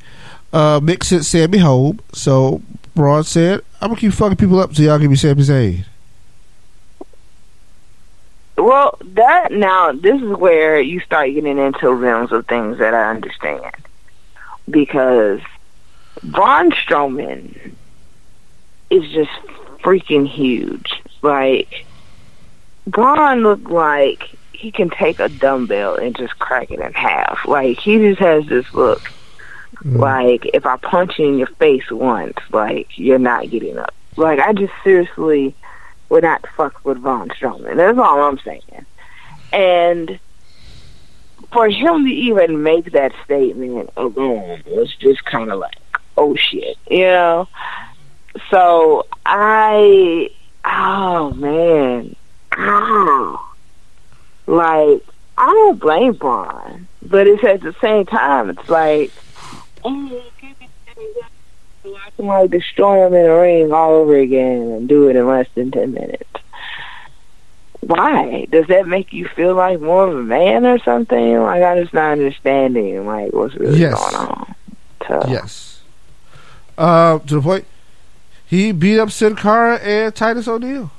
Mick sent Sami home, so Braun said, I'm going to keep fucking people up until y'all give me Sami Zayn. Well, this is where you start getting into realms of things that I understand. Because Braun Strowman is just freaking huge. Like, Braun looked like he can take a dumbbell and just crack it in half. Like, he just has this look. Like, if I punch you in your face once, like, you're not getting up. Like, I just seriously would not fuck with Braun Strowman. That's all I'm saying. And for him to even make that statement alone was just kind of like, oh shit, you know? So oh man, like, I don't blame Braun, but it's at the same time, it's like, I can like destroy him in a ring all over again and do it in less than 10 minutes. Why? Does that make you feel like more of a man or something? Like, I'm just not understanding, like, what's really going on. So. Yes. To the point, He beat up Sin Cara and Titus O'Neil.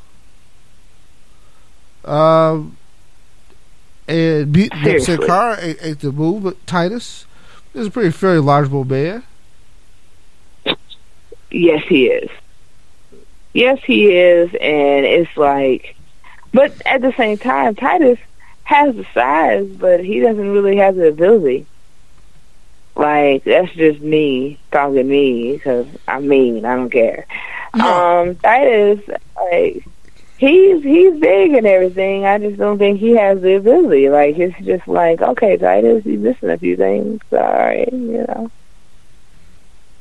And beat up Sin Cara ain't the move, but Titus is a pretty fairly largeable man. Yes, he is. Yes, he is, and it's like, but at the same time, Titus has the size, but he doesn't really have the ability. Like, that's just me talking to me, because I'm mean. I don't care. No. Titus, like, he's big and everything. I just don't think he has the ability. Like, it's just like, okay, Titus, you're missing a few things. All right,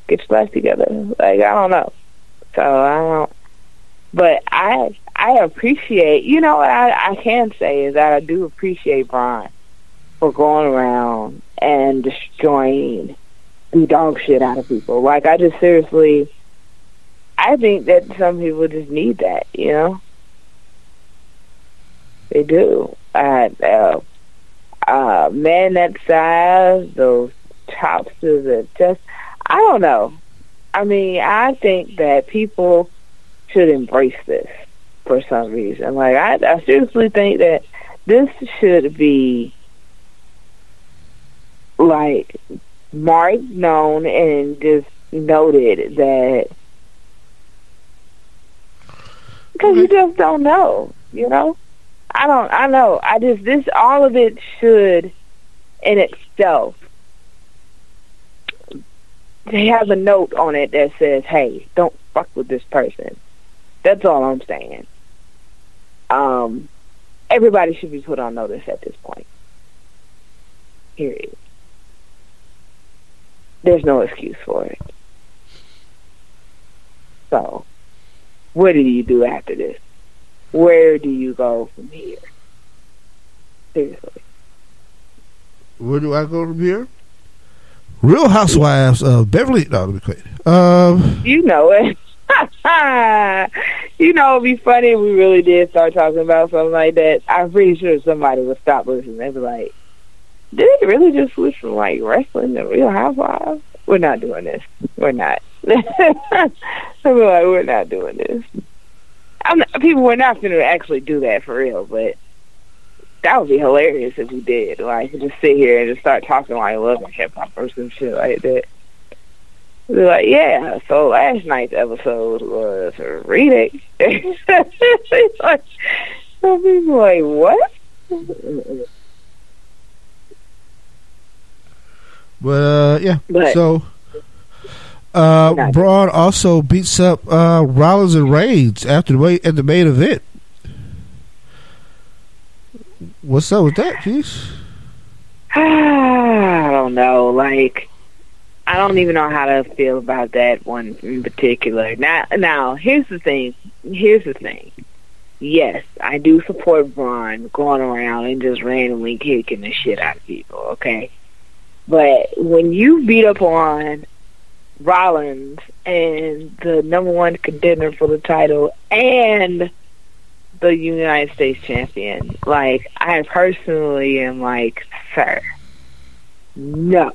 get your life together. Like, I don't know. So, I don't. But I appreciate, what I can say is that I do appreciate Braun for going around and destroying the dog shit out of people. Like, I just seriously, I think that some people just need that, They do. Man that size, those chops to the chest, I don't know. I mean, I think that people should embrace this for some reason. Like, I seriously think that this should be, like, marked, known, and just noted that, because you just don't know, I know. All of it should, in itself, they have a note on it that says, hey, don't fuck with this person. That's all I'm saying. Everybody should be put on notice at this point. Period. There's no excuse for it. So, what do you do after this? Where do you go from here? Seriously. Where do I go from here? Real Housewives of Beverly. No, let me quit. You know it. It'd be funny if we really did start talking about something like that. I'm pretty sure somebody would stop listening. They'd be like, did they really just switch from, like, wrestling to Real Housewives? We're not doing this. We're not. They'd be like, we're not doing this. People were not going to actually do that for real, but that would be hilarious if we did. Like, just sit here and just start talking like love and hip-hop or some shit like that. They're like, yeah, so last night's episode was Redick. Like, some people like, what? But, yeah. So, Braun also beats up Rollins and Reigns after the main event. What's up with that, Keith? I don't know. Like, I don't even know how to feel about that one in particular. Now, here's the thing. Yes, I do support Braun going around and just randomly kicking the shit out of people, okay? But when you beat up on Rollins and the number one contender for the title and the United States champion, like, I personally am like, sir, no.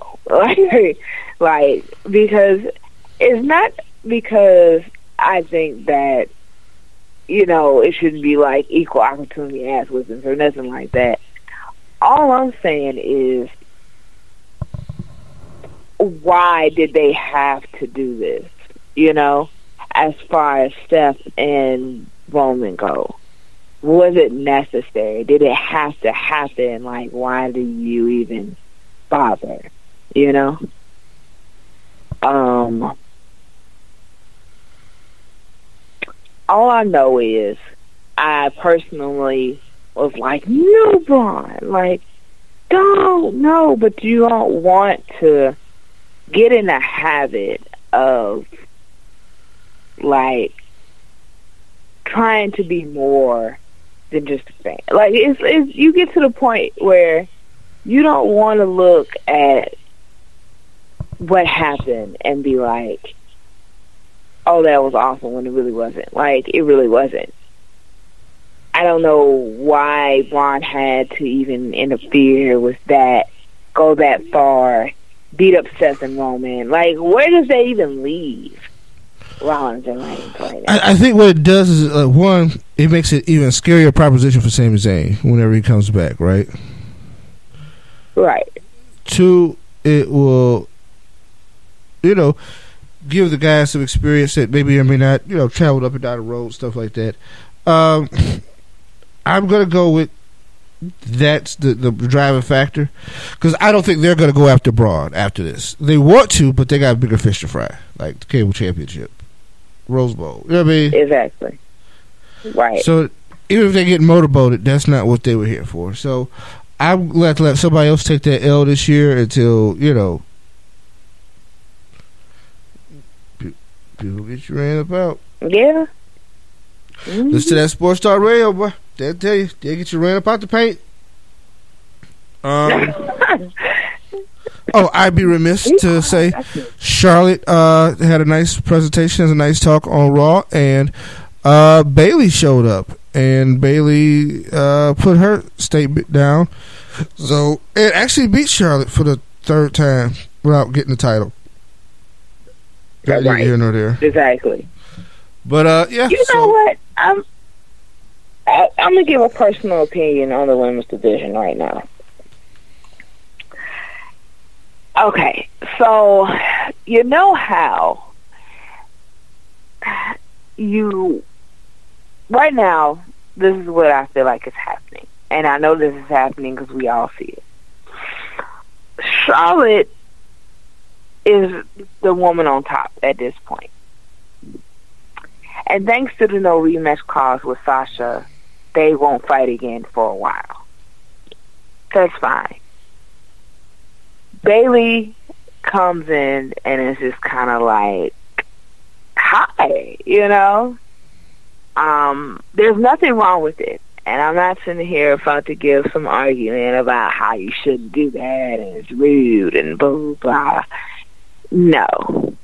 Like, because it's not because I think that, it shouldn't be like equal opportunity ass whippings or nothing like that. All I'm saying is, why did they have to do this? As far as Seth and Roman go, was it necessary? Did it have to happen? Like, why do you even bother? All I know is I personally was like, no, Braun, like, no, but you don't want to get in the habit of, like, trying to be more than just a fan. Like, it's you get to the point where you don't want to look at what happened and be like, oh, that was awesome, when it really wasn't. Like, it really wasn't. I don't know why Braun had to even interfere with that, go that far, beat up Seth and Roman. Like, where does that even leave? Rollins and Reigns right now. I think what it does is, one, it makes it even scarier proposition for Sami Zayn whenever he comes back, right? Right. Two, it will, give the guys some experience that maybe or may not, traveled up and down the road, stuff like that. I'm going to go with that's the driving factor, because I don't think they're going to go after Braun after this. They want to, but they got bigger fish to fry, like the Cable Championship, Rose Bowl. You know what I mean? Exactly. Right. So even if they get motorboated, that's not what they were here for. So I'm glad to let somebody else take that L this year until, people get you ran about. Yeah. Mm-hmm. Listen to that Sports Star Radio, boy. They'll tell you. They'll get you ran up out the paint. I'd be remiss to say Charlotte had a nice presentation, has a nice talk on Raw, and Bayley showed up, and Bayley put her statement down. So it actually beat Charlotte for the third time without getting the title. Right. Neither here nor there. Exactly. But yeah. You know what? I'm gonna give a personal opinion on the women's division right now. Okay, so you know how right now, this is what I feel like is happening, and I know this is happening because we all see it. Charlotte is the woman on top at this point. And thanks to the no rematch clause with Sasha, they won't fight again for a while. That's fine. Bayley comes in and is just kind of like, hi, There's nothing wrong with it. And I'm not sitting here about to give some argument about how you shouldn't do that and it's rude and blah, blah, blah. No.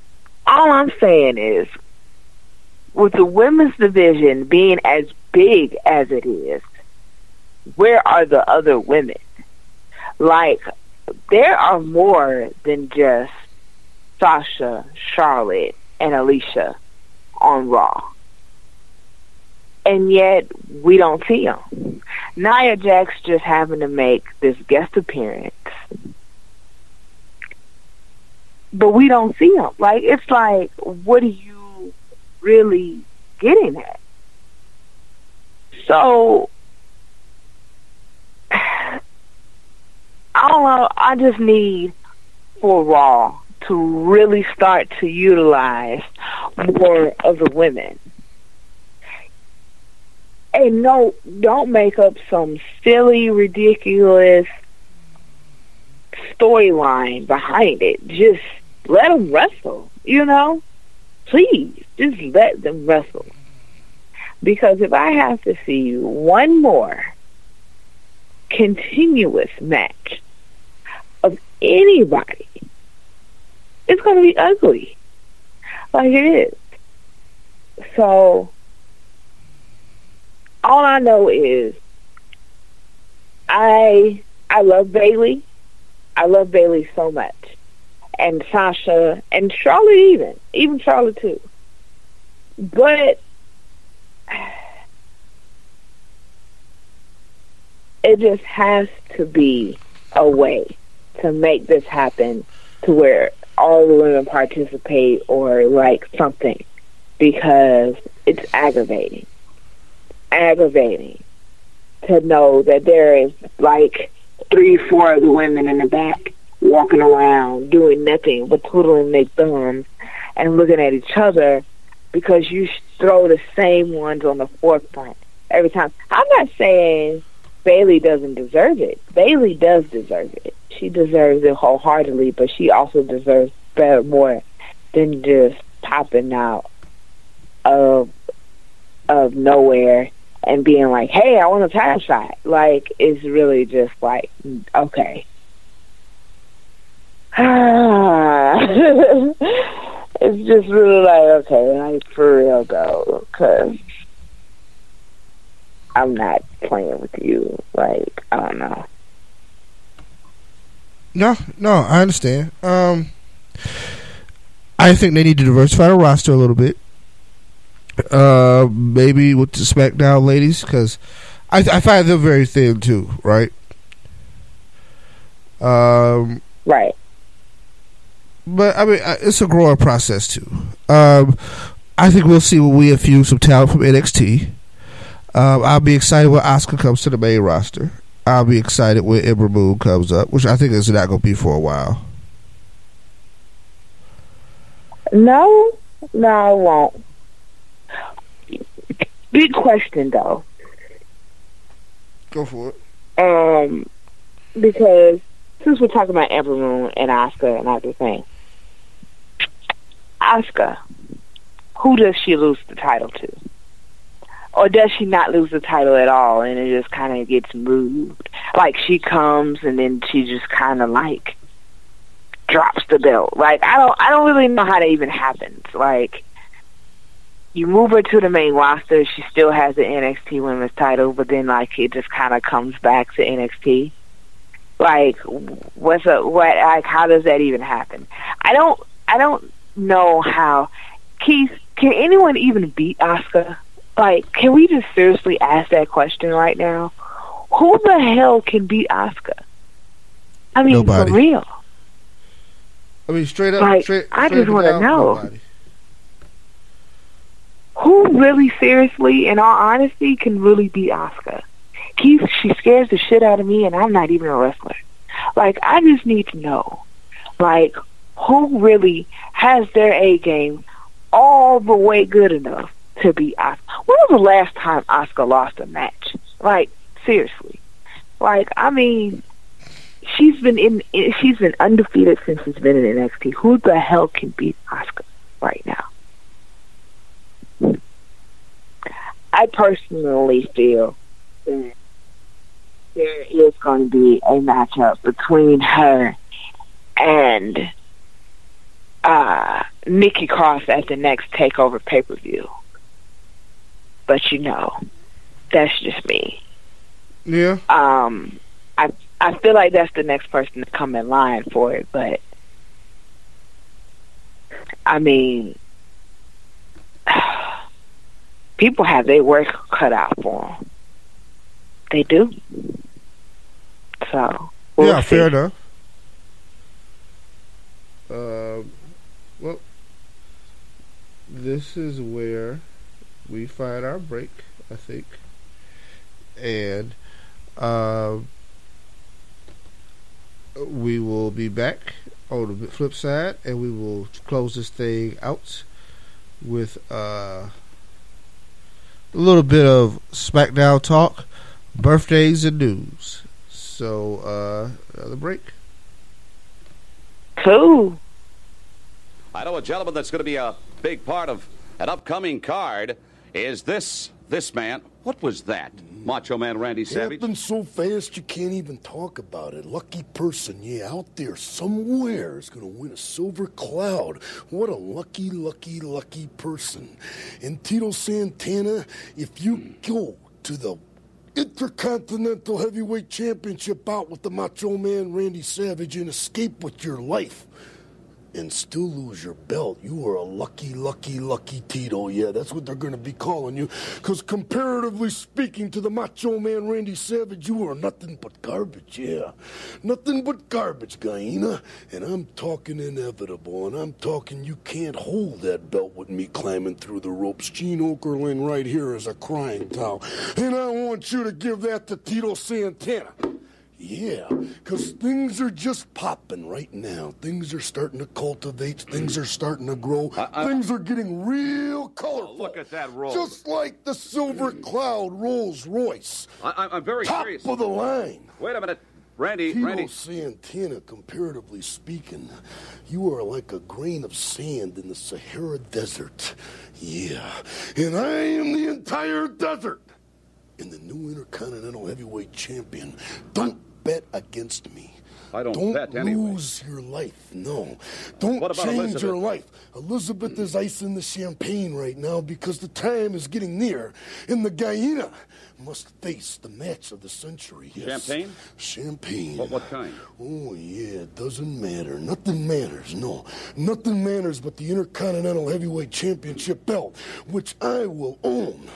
All I'm saying is, with the women's division being as big as it is, where are the other women? Like, there are more than just Sasha, Charlotte, and Alicia on Raw. And yet, we don't see them. Nia Jax just happened to make this guest appearance. But we don't see them. Like, it's like, what are you really getting at? So, I don't know. I just need for Raw to really start to utilize more of the women. And no, don't make up some silly, ridiculous storyline behind it. Just let them wrestle, Please, just let them wrestle. Because if I have to see one more continuous match of anybody, it's going to be ugly. Like it is. So, all I know is I love Bayley. I love Bayley so much. And Sasha, and Charlotte even Charlotte too. But it just has to be a way to make this happen to where all the women participate or like something, because it's aggravating to know that there is like 3-4 of the women in the back walking around doing nothing but twiddling their thumbs and looking at each other because you throw the same ones on the forefront every time. I'm not saying Bayley doesn't deserve it. Bayley does deserve it. She deserves it wholeheartedly, but she also deserves better, more than just popping out of nowhere and being like, hey, I want a title shot. Like, it's really just like, okay. It's just really like, okay, like, for real though, because I'm not playing with you. Like, I don't know. No, I understand. I think they need to diversify the roster a little bit. Maybe with the SmackDown ladies, because I find them very thin too, right? Right. But I mean, it's a growing process too. I think we'll see when we infuse some talent from NXT. I'll be excited when Asuka comes to the main roster. I'll be excited when Ember Moon comes up, which I think is not going to be for a while. No, I won't. Big question, though. Go for it. Because since we're talking about Ember Moon and Asuka and everything, Asuka, who does she lose the title to? Or does she not lose the title at all and it just kind of gets moved? Like she comes and then she just kind of like drops the belt. Like I don't really know how that even happens. Like you move her to the main roster, she still has the NXT Women's title, but then like it just kind of comes back to NXT. Like how does that even happen? I don't know how. Keith, can anyone even beat Asuka? Like, can we just seriously ask that question right now? Who the hell can beat Asuka? I mean, nobody. For real. I mean, straight up. Like, I just want to know. Nobody. Who really, seriously, in all honesty, can really beat Asuka? Keith, she scares the shit out of me, and I'm not even a wrestler. Like, I just need to know, like, who really has their A game all the way good enough to beat Asuka? When was the last time Asuka lost a match? Like, seriously. Like, I mean, she's been undefeated since she's been in NXT. Who the hell can beat Asuka right now? I personally feel that there is going to be a matchup between her and Nikki Cross at the next TakeOver pay-per-view. But you know, that's just me. Yeah. I feel like that's the next person to come in line for it, but I mean, people have their work cut out for them. They do. So we'll see. Fair enough. Well, this is where we find our break, I think, and we will be back on the flip side, and we will close this thing out with a little bit of SmackDown talk, birthdays, and news. So, another break. Cool. I know a gentleman that's going to be a big part of an upcoming card is this man. What was that? Macho Man Randy Savage? Happened so fast you can't even talk about it. Lucky person, yeah, out there somewhere is going to win a silver cloud. What a lucky, lucky, lucky person. And Tito Santana, if you go to the Intercontinental Heavyweight Championship bout with the Macho Man Randy Savage and escape with your life and still lose your belt, you are a lucky, lucky, lucky Tito. Yeah, that's what they're going to be calling you. Because comparatively speaking to the Macho Man Randy Savage, you are nothing but garbage, yeah. Nothing but garbage, Guyana. And I'm talking inevitable, and I'm talking you can't hold that belt with me climbing through the ropes. Gene Okerlund right here is a crying towel. And I want you to give that to Tito Santana. Yeah, because things are just popping right now. Things are starting to cultivate. Things are starting to grow. Things are getting real colorful. Look at that roll. Just like the Silver Cloud Rolls Royce. I'm very Top curious. of the line. Wait a minute. Randy. Tito Santana, comparatively speaking, you are like a grain of sand in the Sahara Desert. Yeah, and I am the entire desert. And the new Intercontinental Heavyweight Champion. Don't bet against me. I don't Don't bet anyway. lose your life, no. Don't What about change Elizabeth? your life. Elizabeth is icing the champagne right now because the time is getting near. And the Guyana must face the match of the century. Yes. Champagne? Champagne. What kind? Oh, yeah, it doesn't matter. Nothing matters, no. Nothing matters but the Intercontinental Heavyweight Championship belt, which I will own.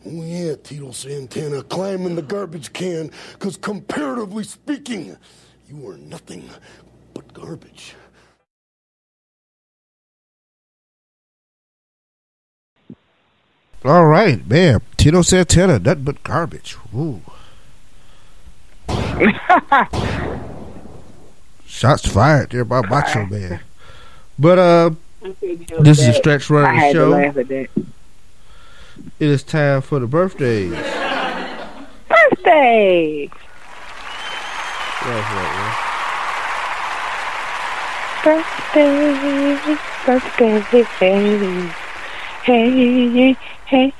Oh, yeah, Tito Santana, climb in the garbage can, because comparatively speaking, you are nothing but garbage. All right, man. Tito Santana, nothing but garbage. Ooh. Shots fired there by Macho Man. But this is a stretch run of the show. I had to laugh at that. It is time for the birthdays. Birthday! Birthday.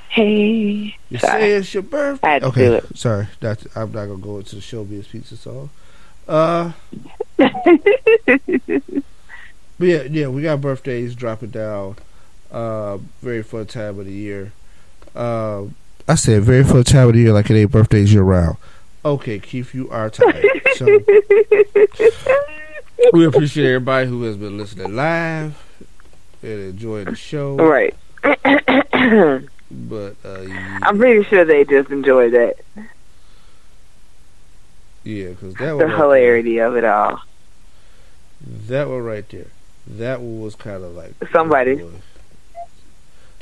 Hey. You say it's your birthday. I had to do Okay, it. sorry. I'm not gonna go into the Showbiz Pizza song. But yeah, we got birthdays dropping down. Very fun time of the year. I said very fun time of the year like it ain't birthdays year round. Okay, Keith, you are tired. So we appreciate everybody who has been listening live and enjoying the show. Right. But yeah. I'm pretty sure they just enjoyed that. Yeah, because that the hilarity of it all. That one right there. That one was kind of like somebody's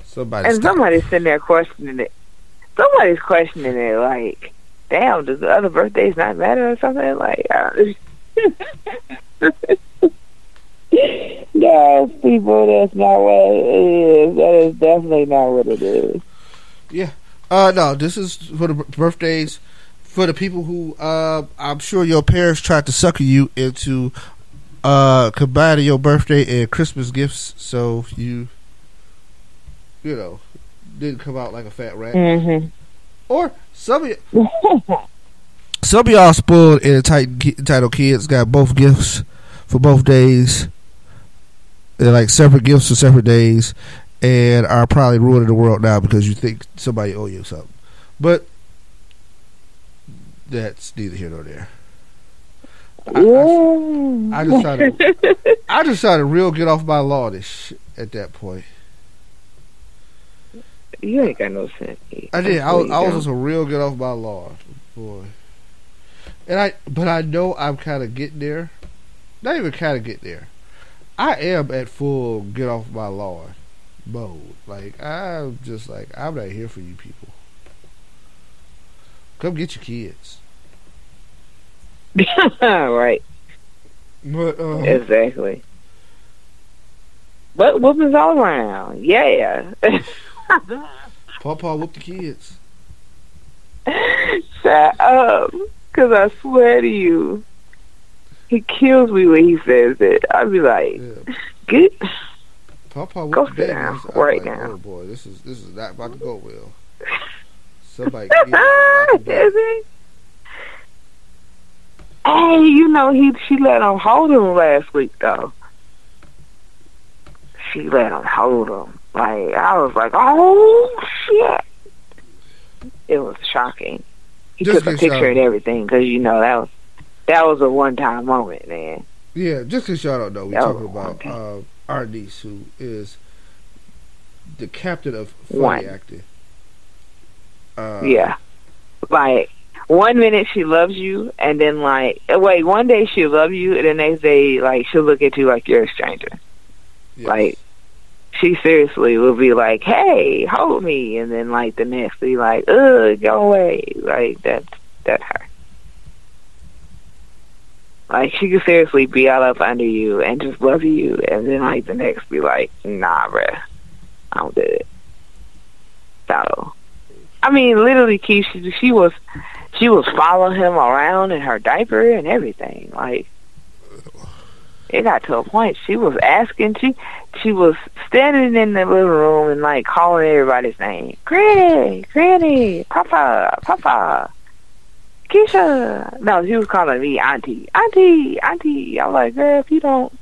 sitting there questioning it. Somebody's questioning it, like, damn, does the other birthdays not matter or something? Like, guys, people, that's not what it is. That is definitely not what it is. Yeah. No, this is for the birthdays for the people who I'm sure your parents tried to sucker you into combining your birthday and Christmas gifts, so you know, didn't come out like a fat rat. Mm-hmm. Or some of y'all spoiled and entitled kids got both gifts for both days. They're like separate gifts for separate days, and are probably ruining the world now because you think somebody owe you something. But that's neither here nor there. I decided real get off my lawn at that point. You ain't got no sense. I did. I was just a real get off my lawn, boy. But I know I'm kind of getting there. Not even kind of getting there. I am at full get off my lawn mode. Like, I'm just like, I'm not here for you people. Come get your kids. Right. But, exactly. But whoopings all around. Yeah. Pawpaw whoop the kids. Shut up. Because I swear to you, he kills me when he says it. I'd be like, get... Pawpaw go whoop the sit down babies. right like, now. Oh boy, this is not about to go well. Somebody Hey, you know, she let him hold him last week, though. She let him hold him. Like, I was like, oh, shit. It was shocking. He took a picture and everything, because, you know, that was a one-time moment, man. Yeah, just because y'all don't know, we're talking about our niece, who is the captain of funny acting. Yeah. Like, 1 minute she loves you, and then, like, one day she'll love you, and the next day, like, she'll look at you like you're a stranger. Yes. Like, she seriously will be like, hey, hold me, and then, like, the next be like, ugh, go away. Like, that's her. Like, she could seriously be all up under you and just love you, and then, like, the next be like, nah, bruh, I don't do it. So, I mean, literally, Keith, she was following him around in her diaper and everything. Like, it got to a point she was asking. She was standing in the living room and like calling everybody's name. Granny, Granny, Papa, Papa. Keisha. No, she was calling me auntie. Auntie, auntie. I'm like, girl, if you don't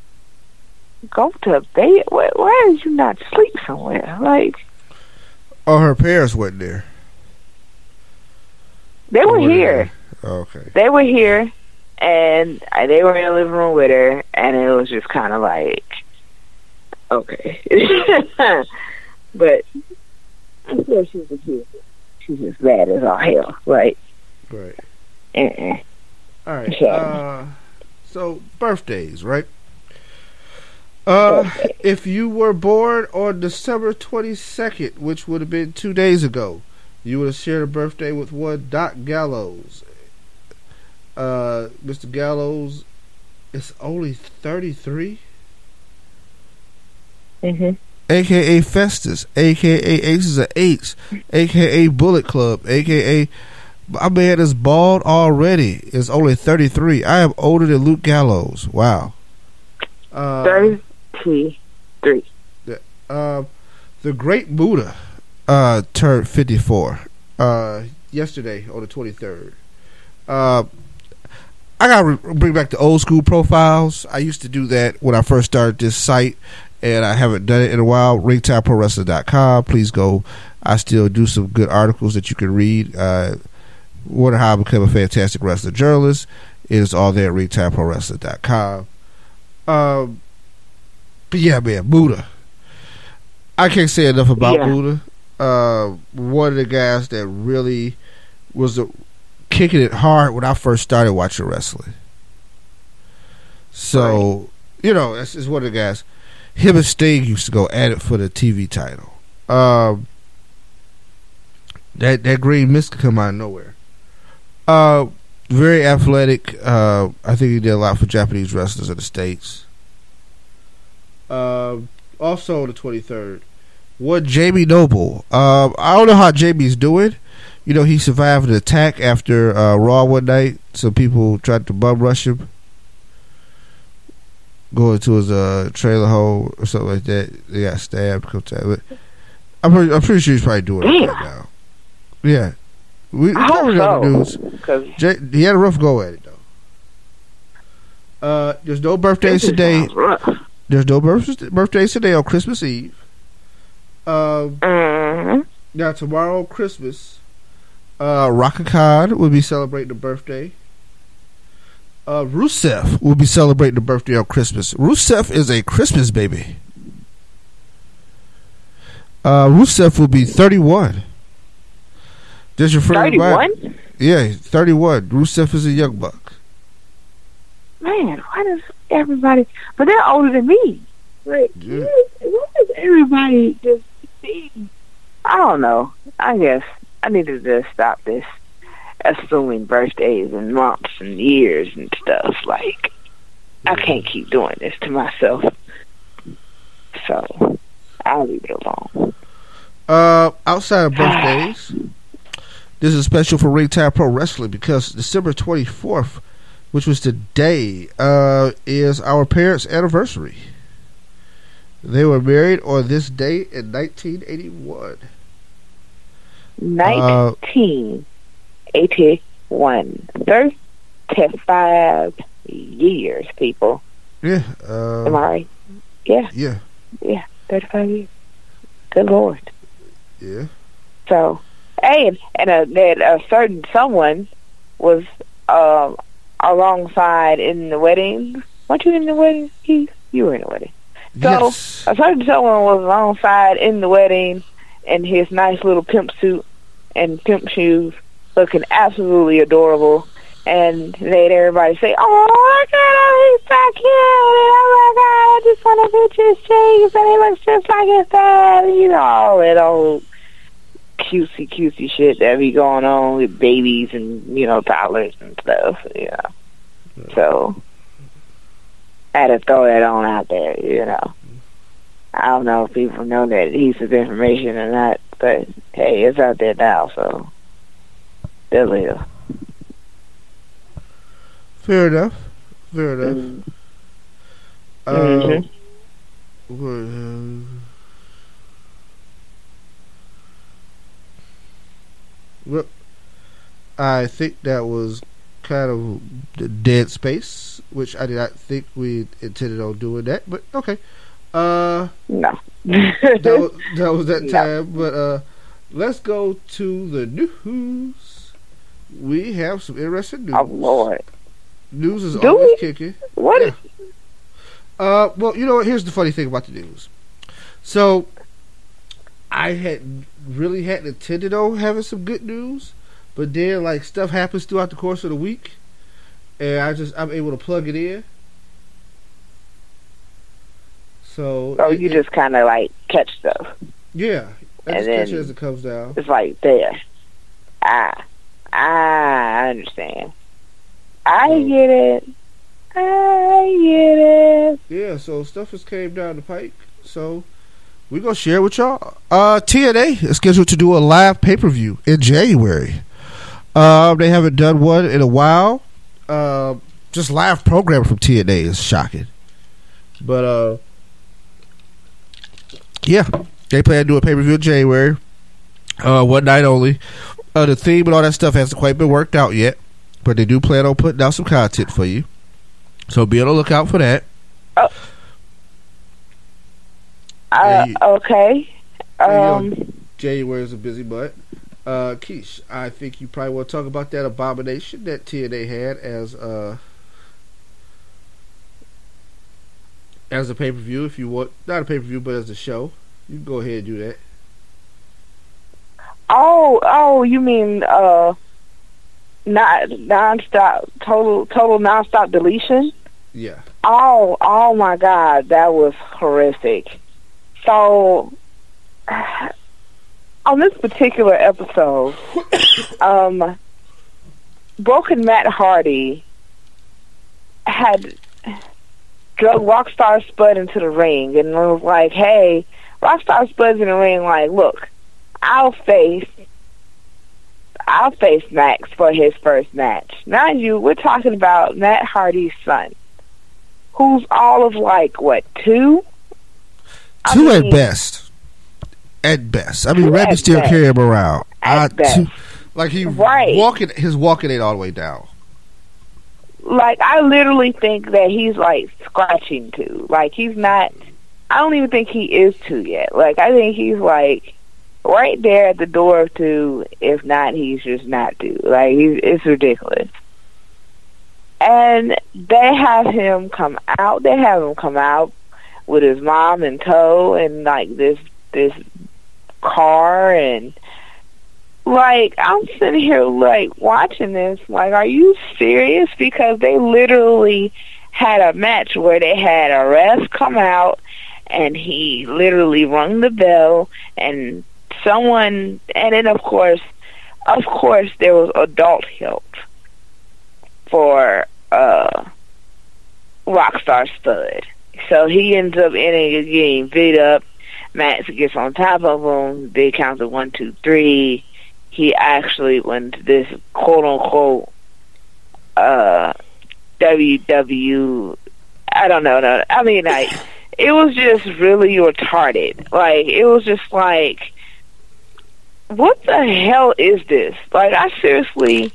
go to bed, why did you not sleep somewhere? Like, oh, her parents weren't there. They were here. Oh, okay. They were here, and they were in the living room with her, and it was just kind of like, okay. But I'm sure she's a kid. She's just bad as all hell, right? Right. All right. So birthdays, right? If you were born on December 22nd, which would have been 2 days ago, you would have shared a birthday with one Doc Gallows. Mr. Gallows is only 33. AKA Festus, AKA Aces of Eights, AKA Bullet Club, AKA my man is bald already. Is only 33. I am older than Luke Gallows. Wow. 33. The Great Buddha turned 54 yesterday on the 23rd. I gotta bring back the old school profiles. I used to do that when I first started this site, and I haven't done it in a while. ringtimeprowrestling.com. Please go. I still do some good articles that you can read. Wonder how I become a fantastic wrestling journalist. It is all there at ringtimeprowrestling.com. But yeah, man, Buddha. I can't say enough about Buddha. One of the guys that really was kicking it hard when I first started watching wrestling. So, you know, it's one of the guys. Him and Sting used to go at it for the TV title. That green mist could come out of nowhere. Very athletic. I think he did a lot for Japanese wrestlers in the States. Also on the 23rd, what Jamie Noble. I don't know how Jamie's doing. You know, he survived an attack after Raw one night. Some people tried to bum rush him, going to his trailer home or something like that. They got stabbed. I'm pretty sure he's probably doing it right now. Yeah, we covered it on the news. He had a rough go at it though. There's no birthdays today. There's no birthdays today on Christmas Eve. Now tomorrow, Christmas, Raka Khan will be celebrating a birthday. Rusev will be celebrating a birthday on Christmas. Rusev is a Christmas baby. Rusev will be 31. Does your friend 31? Yeah, 31. Rusev is a young buck. Man, why does everybody... But they're older than me. Like, why does everybody just see... I don't know. I guess I need to just stop this assuming birthdays and months and years and stuff. Like, I can't keep doing this to myself. So, I'll leave it alone. Outside of birthdays, this is special for Ring Time Pro Wrestling because December 24th, which was today, is our parents' anniversary. They were married on this date in 1981. 1981. 35 years, people. Yeah. Am I right? Yeah. Yeah. Yeah, 35 years. Good Lord. Yeah. So, hey, and a certain someone was alongside in the wedding. Weren't you in the wedding, Keith? You were in the wedding. So, yes. A certain someone was alongside in the wedding in his nice little pimp suit and pimp shoes, looking absolutely adorable. And they'd everybody say, "Oh my God, he's so cute! Oh my God, I just want to pinch his cheeks, and he looks just like his dad." You know, all that old cutesy shit that be going on with babies and, you know, toddlers and stuff. You know, so I had to throw that on out there. You know, I don't know if people know that piece of information or not, but hey, it's out there now, so they'll live. Fair enough. Fair enough. I think that was kind of the dead space, which I did not think we intended on doing that, but okay. No. that was that time, but let's go to the news. We have some interesting news. Oh, Lord. News is always kicking. What? Yeah. Well, you know what? Here's the funny thing about the news. So, I hadn't intended on having some good news, but then like stuff happens throughout the course of the week, and I'm able to plug it in. So you just kind of like catch stuff. Yeah, I just catch it as it comes down. It's like there. I understand. I get it. Yeah, so stuff has came down the pike. So we're going to share with y'all. TNA is scheduled to do a live pay-per-view in January. They haven't done one in a while. Just live programming from TNA is shocking. But, yeah, they plan to do a pay-per-view in January. One night only. The theme and all that stuff hasn't quite been worked out yet, but they do plan on putting out some content for you. So be on the lookout for that. Okay. January is a busy month. Keish, I think you probably want to talk about that abomination that TNA had as a pay-per-view. If you want, not a pay-per-view, but as a show, you can go ahead and do that. Oh, you mean not non-stop, total non-stop deletion? Yeah. Oh my God, that was horrific. So, on this particular episode, Broken Matt Hardy had drug Rockstar Spud into the ring and was like, hey, Rockstar Spud's in the ring like, look, I'll face Max for his first match. Mind you, we're talking about Matt Hardy's son, who's all of like, what, 2? Two at best. At best. I mean, Randy still carry him around. At best. Like his walking ain't all the way down. Like, I literally think that he's like scratching 2. Like, he's not, I don't even think he is 2 yet. Like, I think he's like right there at the door of 2. If not, he's just not 2. Like, it's ridiculous. And they have him come out. They have him come out with his mom in tow and like this car, and like I'm sitting here like watching this like, are you serious? Because they literally had a match where they had a ref come out and he literally rung the bell and someone, and then of course there was adult help for Rockstar Spud. So he ends up getting beat up. Max gets on top of him. They count to 1, 2, 3. He actually went to this quote unquote WW. I don't know. No, I mean, like, it was just really retarded. Like, it was just like, what the hell is this? Like, I seriously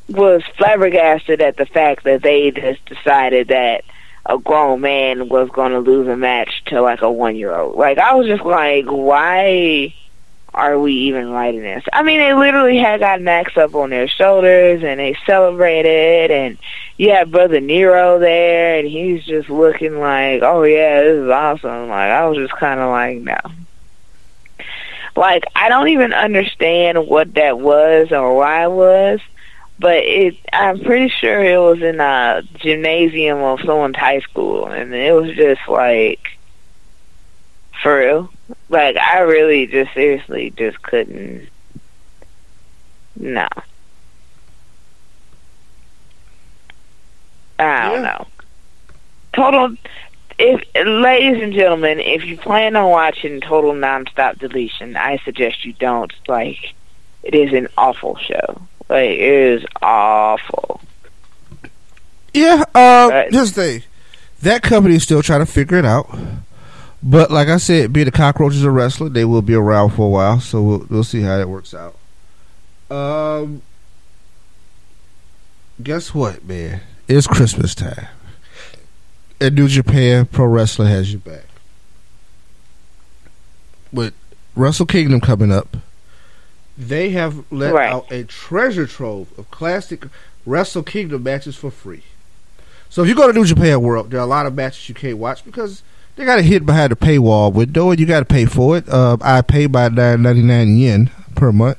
was flabbergasted at the fact that they just decided that a grown man was going to lose a match to like a 1-year-old. Like, I was just like, why are we even writing this? I mean, they literally had got Max up on their shoulders and they celebrated, and you had Brother Nero there and he's just looking like, oh yeah, this is awesome. Like, I was just kind of like, no. Like, I don't even understand what that was or why it was. But I'm pretty sure it was in a gymnasium of someone's high school, and it was just like, for real. Like, I really just seriously just couldn't. No. I don't know. Total. Ladies and gentlemen, if you plan on watching Total Nonstop Deletion, I suggest you don't. Like, it is an awful show. Like, it is awful. Yeah, here's the thing. That company is still trying to figure it out. But like I said, being the cockroaches of wrestling, they will be around for a while, so we'll see how that works out. guess what, man? It's Christmas time. And New Japan Pro Wrestling has you back. With Wrestle Kingdom coming up, they have let out a treasure trove of classic Wrestle Kingdom matches for free. So if you go to New Japan World, there are a lot of matches you can't watch because they got to hit behind the paywall window and you got to pay for it. I pay by 9.99 yen per month,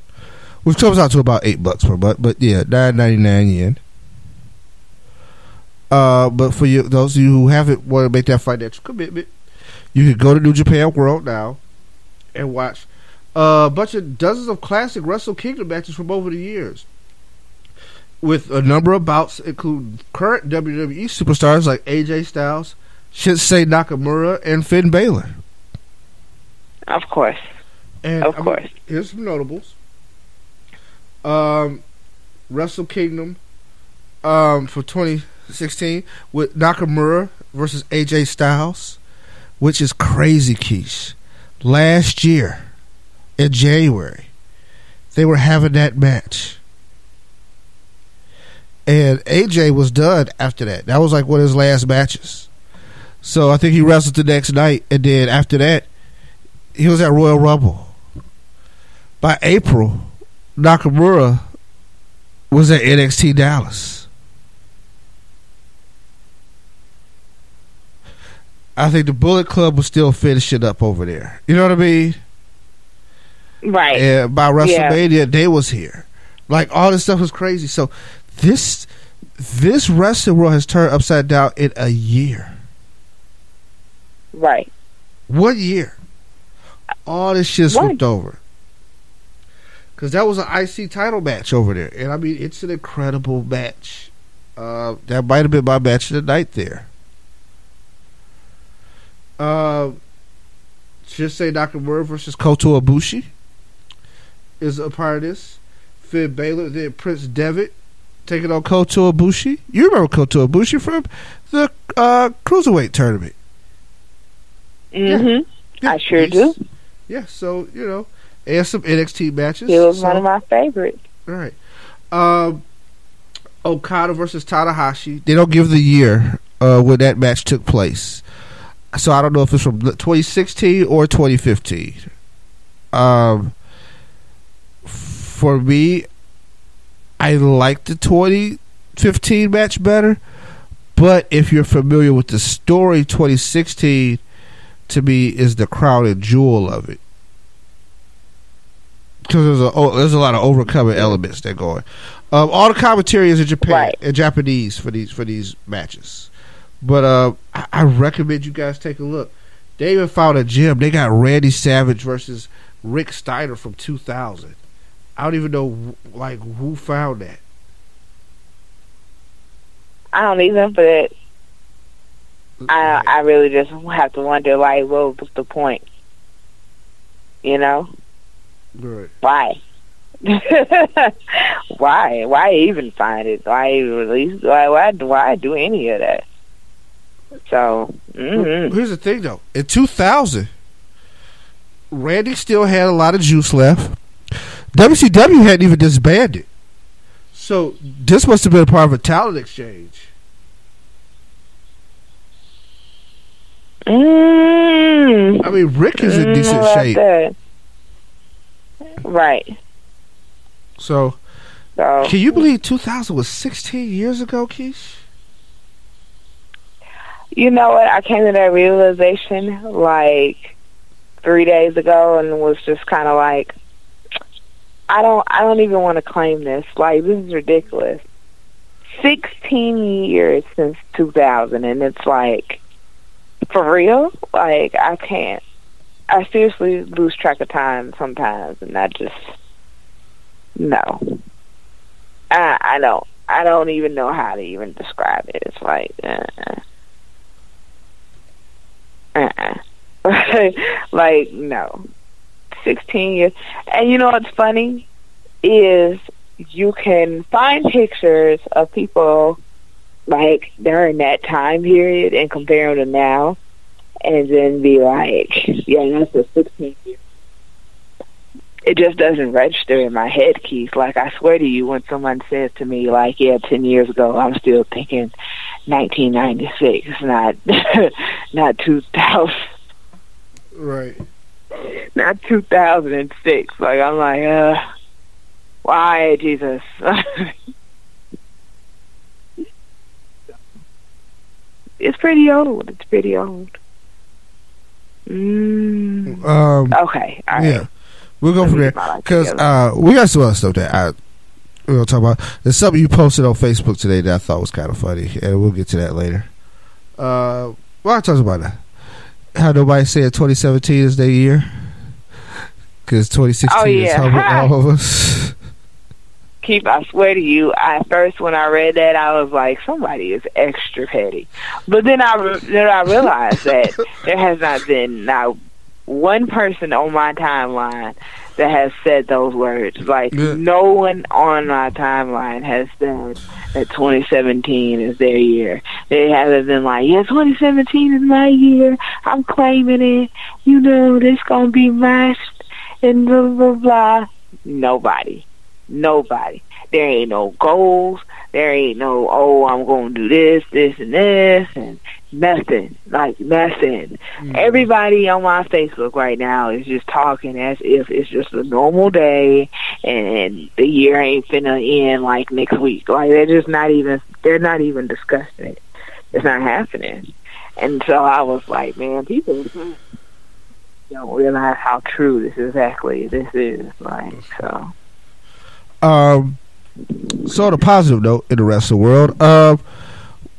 which comes out to about $8 per month. But yeah, 9.99 yen. But for you, those of you who haven't want to make that financial commitment, you can go to New Japan World now and watch a bunch of dozens of classic Wrestle Kingdom matches from over the years, with a number of bouts including current WWE superstars like AJ Styles, Shinsuke Nakamura, and Finn Balor. Of course. And of course. Here's some notables. Wrestle Kingdom for 2016 with Nakamura versus AJ Styles, which is crazy, Keish. Last year in January, they were having that match. And AJ was done after that. That was like one of his last matches. So I think he wrestled the next night, and then after that, he was at Royal Rumble. By April, Nakamura was at NXT Dallas. I think the Bullet Club was still finishing up over there. You know what I mean? Right. And by WrestleMania, they was here. Like, all this stuff was crazy. So this wrestling world has turned upside down in a year. Right. 1 year. All this shit slipped over. Because that was an IC title match over there. And I mean, it's an incredible match. That might have been my match of the night there. Shinsuke Nakamura versus Kota Ibushi is a part of this. Finn Balor, then Prince Devitt taking on Kota Ibushi. You remember Kota Ibushi from the cruiserweight tournament? Mm-hmm. Yeah, I sure do. Yeah, so, you know, and some NXT matches. He was one of my favorites. All right. Okada versus Tanahashi. They don't give the year when that match took place. So I don't know if it's from 2016 or 2015. For me, I like the 2015 match better. But if you're familiar with the story, 2016 to me is the crown and jewel of it. Because there's a lot of overcoming elements that go on. All the commentary is in Japan, in Japanese for these matches. But I recommend you guys take a look. They even found a gem. They got Randy Savage versus Rick Steiner from 2000. I don't even know who found that. I don't either, but I really just have to wonder, what was the point? You know? Right. Why? Why even find it? Why release? Why do any of that? So here's the thing, though. In 2000, Randy still had a lot of juice left. WCW hadn't even disbanded, so this must have been a part of a talent exchange. I mean, Rick is in decent shape. That. Right. So, can you believe 2000 was 16 years ago, Keish? You know what? I came to that realization 3 days ago, and was just kind of like, I don't even want to claim this. This is ridiculous. 16 years since 2000, and it's for real? I can't. I seriously lose track of time sometimes, and I just, no. I don't even know how to even describe it. It's no. 16 years. And you know what's funny is you can find pictures of people during that time period and compare them to now, and then be yeah, that's a 16 years. it just doesn't register in my head, Keith. Like, I swear to you, when someone says to me, like, yeah, 10 years ago, I'm still thinking 1996, not 2000. Right. Not 2006. Like, I'm like, why, Jesus? It's pretty old. It's pretty old. Okay. All right. Yeah. We'll go from there. Because we got some other stuff that we're going to talk about. There's something you posted on Facebook today that I thought was kind of funny, and we'll get to that later. Well, I talked about that. How nobody said 2017 is their year. Because 2016 is hovering all of us. Keith, I swear to you, at first when I read that, I was like, somebody is extra petty. But then I realized that there has not been one person on my timeline that has said those words. Like, no one on my timeline has said that 2017 is their year. They haven't been like, yeah, 2017 is my year. I'm claiming it. You know, this going to be my and blah, blah, blah. Nobody. There ain't no goals. There ain't no, I'm going to do this, and this, and nothing. Like, nothing. Everybody on my Facebook right now is just talking as if it's just a normal day and the year ain't finna end like next week. Like, they're not even discussing it. It's not happening. And so I was like, man, people don't realize how true this is. Like, so. So on a positive note in the wrestling world,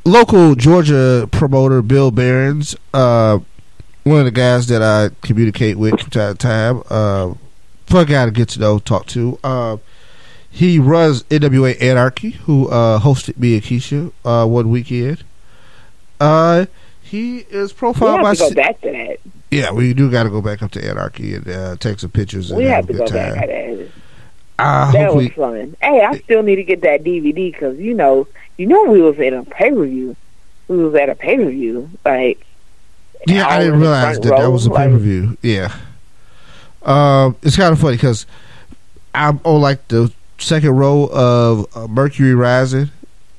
local Georgia promoter Bill Behrens, one of the guys that I communicate with from time to time, fun guy to get to know, talk to. He runs NWA Anarchy, who hosted me and Keisha one weekend. He is profiled by. We have to go back to that. Yeah, we do got to go back up to Anarchy and take some pictures. We have to go back to that. That was fun. Hey, I still need to get that DVD because you know we was at a pay-per-view. We was at a pay-per-view, like. Yeah, I didn't realize that was a pay-per-view. Yeah, it's kind of funny because I'm on like the second row of Mercury Rising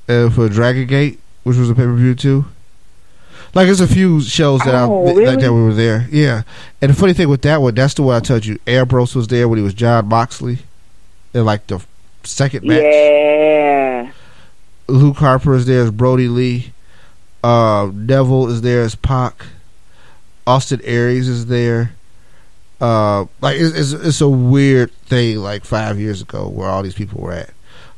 for Dragon Gate, which was a pay-per-view too. Like, there's a few shows that really? like that we were there. Yeah, and the funny thing with that one, that's the one I told you. Ambrose was there when he was John Moxley. In like the second match. Yeah. Luke Harper is there as Brody Lee. Neville is there as Pac. Austin Aries is there. Like it's a weird thing like 5 years ago where all these people were at.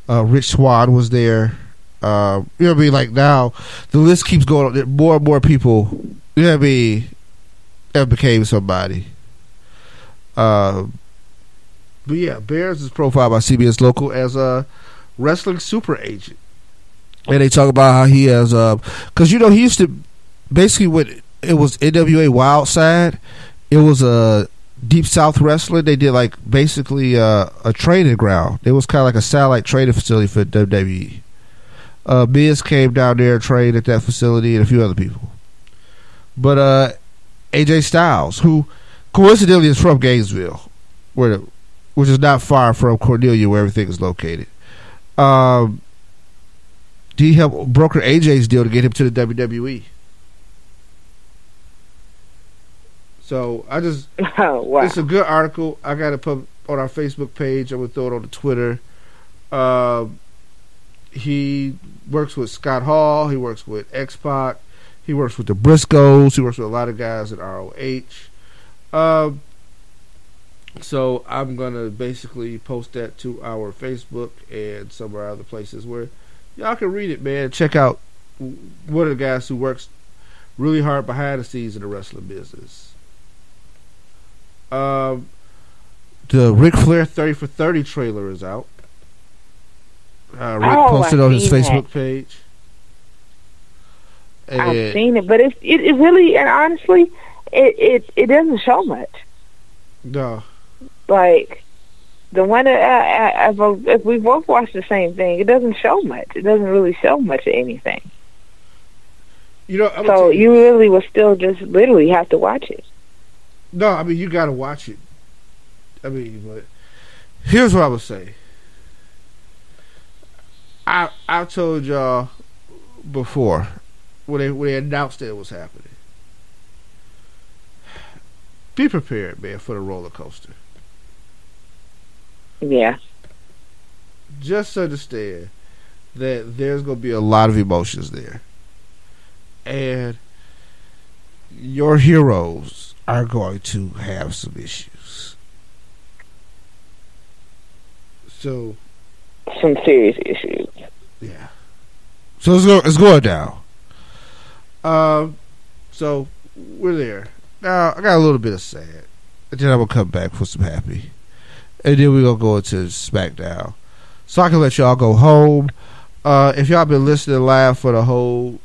Rich Swann was there. You know what I mean? Like now the list keeps going on. More and more people, you know what I mean, have became somebody. But yeah, Bears is profiled by CBS Local as a wrestling super agent. And they talk about how he has, because, you know, he used to, basically when it was NWA Wildside, it was a Deep South Wrestling. They did like basically a training ground. It was kind of like a satellite training facility for WWE. Miz came down there and trained at that facility and a few other people. But AJ Styles, who coincidentally is from Gainesville, which is not far from Cornelia, where everything is located. He helped broker AJ's deal to get him to the WWE. So I just, wow. It's a good article. I got it put on our Facebook page. I'm gonna throw it on the Twitter. He works with Scott Hall. He works with X-Pac. He works with the Briscoes. He works with a lot of guys at ROH. So I'm going to basically post that to our Facebook and some of our other places where y'all can read it, man. Check out one of the guys who works really hard behind the scenes in the wrestling business. The Ric Flair 30 for 30 trailer is out. Rick posted on his Facebook page. And I've seen it, but it really, and honestly, it doesn't show much. No. Like, the one that if we both watched the same thing, it doesn't show much. It doesn't really show much of anything. You know, so you really will still just literally have to watch it. No, I mean, you got to watch it. I mean, but Here's what I would say. I told y'all before when they announced that it was happening. Be prepared, man, for the roller coaster. Yeah. Just understand that there's going to be a lot of emotions there. And your heroes are going to have some issues. So, some serious issues. Yeah. So it's going down. So we're there. Now I got a little bit of sad. And then I'm gonna come back for some happy. And then we're gonna go into SmackDown. So I can let y'all go home. If y'all been listening live for the whole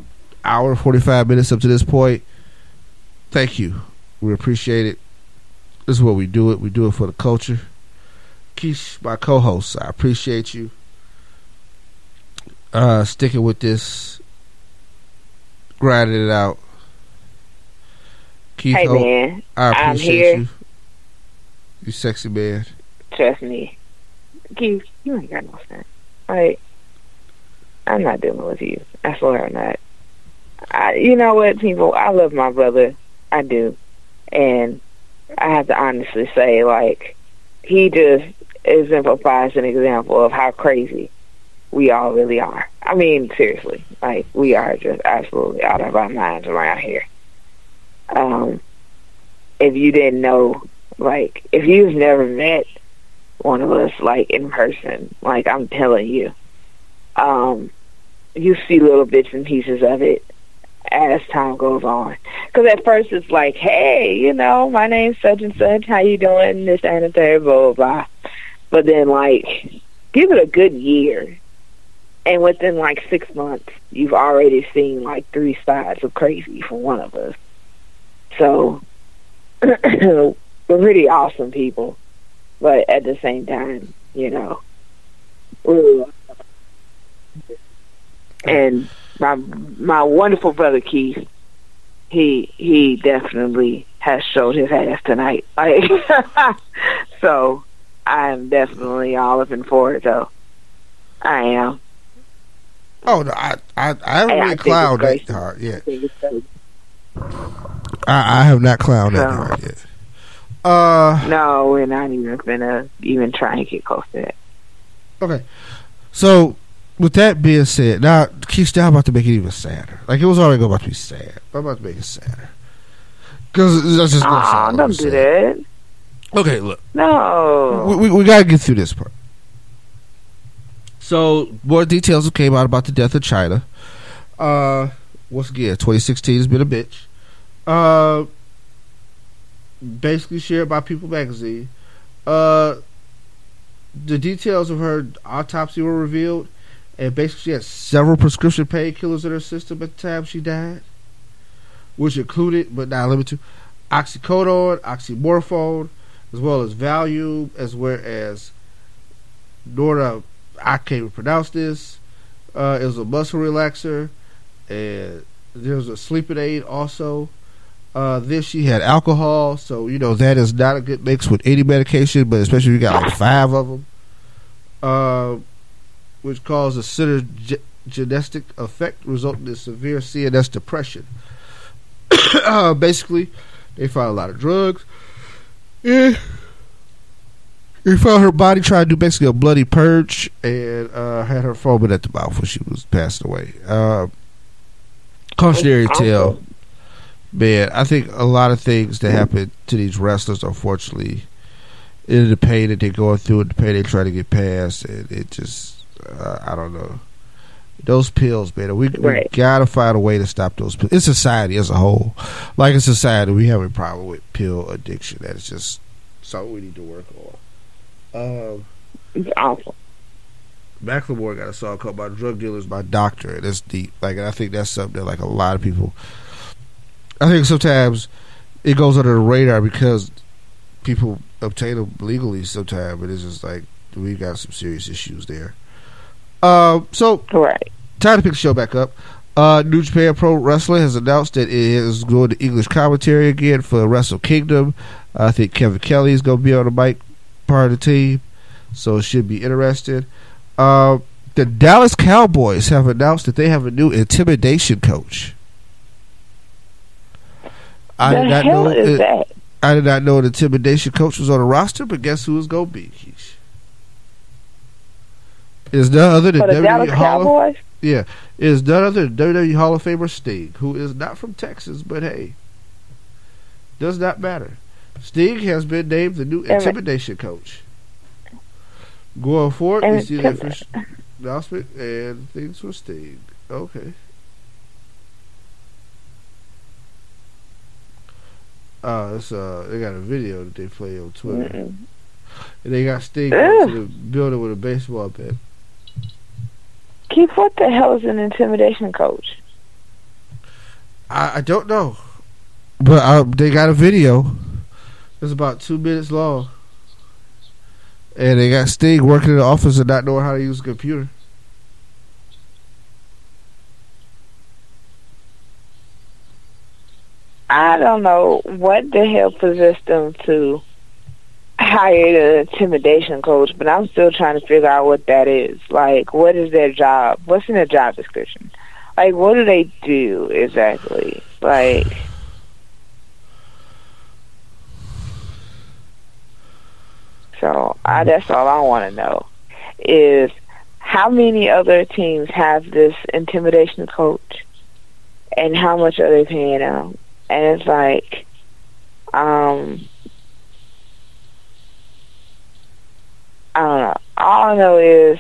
hour and 45 minutes up to this point, thank you. We appreciate it. This is what we do it. We do it for the culture. Keish, my co-host, I appreciate you sticking with this, grinding it out. Keith, hey man, I appreciate I'm here. you. You sexy man. Trust me, Keith, you ain't got no sense. Like, I'm not dealing with you. I swear I'm not. You know what, people? I love my brother. I do, and I have to honestly say, like, he just exemplifies an example of how crazy we all really are. I mean, seriously, like, we are just absolutely out of our minds around here. If you didn't know, like, if you've never met one of us, like, in person, like, I'm telling you, you see little bits and pieces of it as time goes on. Because at first it's like, hey, you know, my name's such and such, how you doing, this and the third, blah, blah, blah. But then, like, give it a good year, and within, like, 6 months, you've already seen, like, 3 sides of crazy from one of us. So, we're pretty awesome people, but at the same time, you know, and my wonderful brother Keith, he definitely has showed his ass tonight. Like, so I'm definitely all looking forward, though. I am. Oh no, I haven't really clowned that hard yet. I have not clowned that hard yet. No, we're not even gonna even try and get close to that. Okay, so with that being said, now Keith's now about to make it even sadder. Like, it was already about to be sad, but I'm about to make it sadder because that's just gonna sound. Don't do that. Okay, look. No, we gotta get through this part. So more details came out about the death of China. Once again, 2016 has been a bitch. Basically shared by People magazine. The details of her autopsy were revealed, and basically she had several prescription painkillers in her system at the time she died, which included, but not limited to, oxycodone, oxymorphone, as well as Valium, as well as I can't even pronounce this. It was a muscle relaxer, and there was a sleeping aid also. Then she had alcohol, so you know that is not a good mix with any medication, but especially if you got like 5 of them, which caused a synergistic effect, resulting in severe CNS depression. Basically, they found a lot of drugs. Yeah. They found her body trying to do basically a bloody purge, and had her foaming at the mouth when she was passing away. Cautionary tale. Man, I think a lot of things that happen to these wrestlers, unfortunately, in the pain that they're going through and the pain they try to get past, and it just, I don't know. Those pills, man, we gotta find a way to stop those pills. In society as a whole, like in society, we have a problem with pill addiction. That is just something we need to work on. It's awful. Macklemore got a song called "My Drug Dealer's My Doctor," and it's deep. Like, and I think that's something that, like, a lot of people. I think sometimes it goes under the radar because people obtain them legally sometimes, but it's just like we got some serious issues there. So time to pick the show back up. New Japan Pro Wrestling has announced that it is going to English commentary again for Wrestle Kingdom. I think Kevin Kelly is going to be on the mic, part of the team. So it should be interesting. The Dallas Cowboys have announced that they have a new intimidation coach. I did not know an intimidation coach was on the roster, but guess who it's going to be, Keish? It's none other than WWE Cowboys? Yeah. It's none other than WWE Hall of Famer Sting, who is not from Texas, but hey, does not matter. Sting has been named the new intimidation coach. Going forward, you see the official announcement and things for Sting. Okay. They got a video that they play on Twitter, and they got Sting into the building with a baseball bat. Keith, what the hell is an intimidation coach? I don't know, but they got a video. It's about 2 minutes long, and they got Sting working in the office and not knowing how to use a computer. I don't know what the hell possessed them to hire an intimidation coach, but I'm still trying to figure out what that is. Like, what is their job? What's in their job description? Like, what do they do exactly? Like, so that's all I want to know is how many other teams have this intimidation coach, and how much are they paying them? And it's like, I don't know. All I know is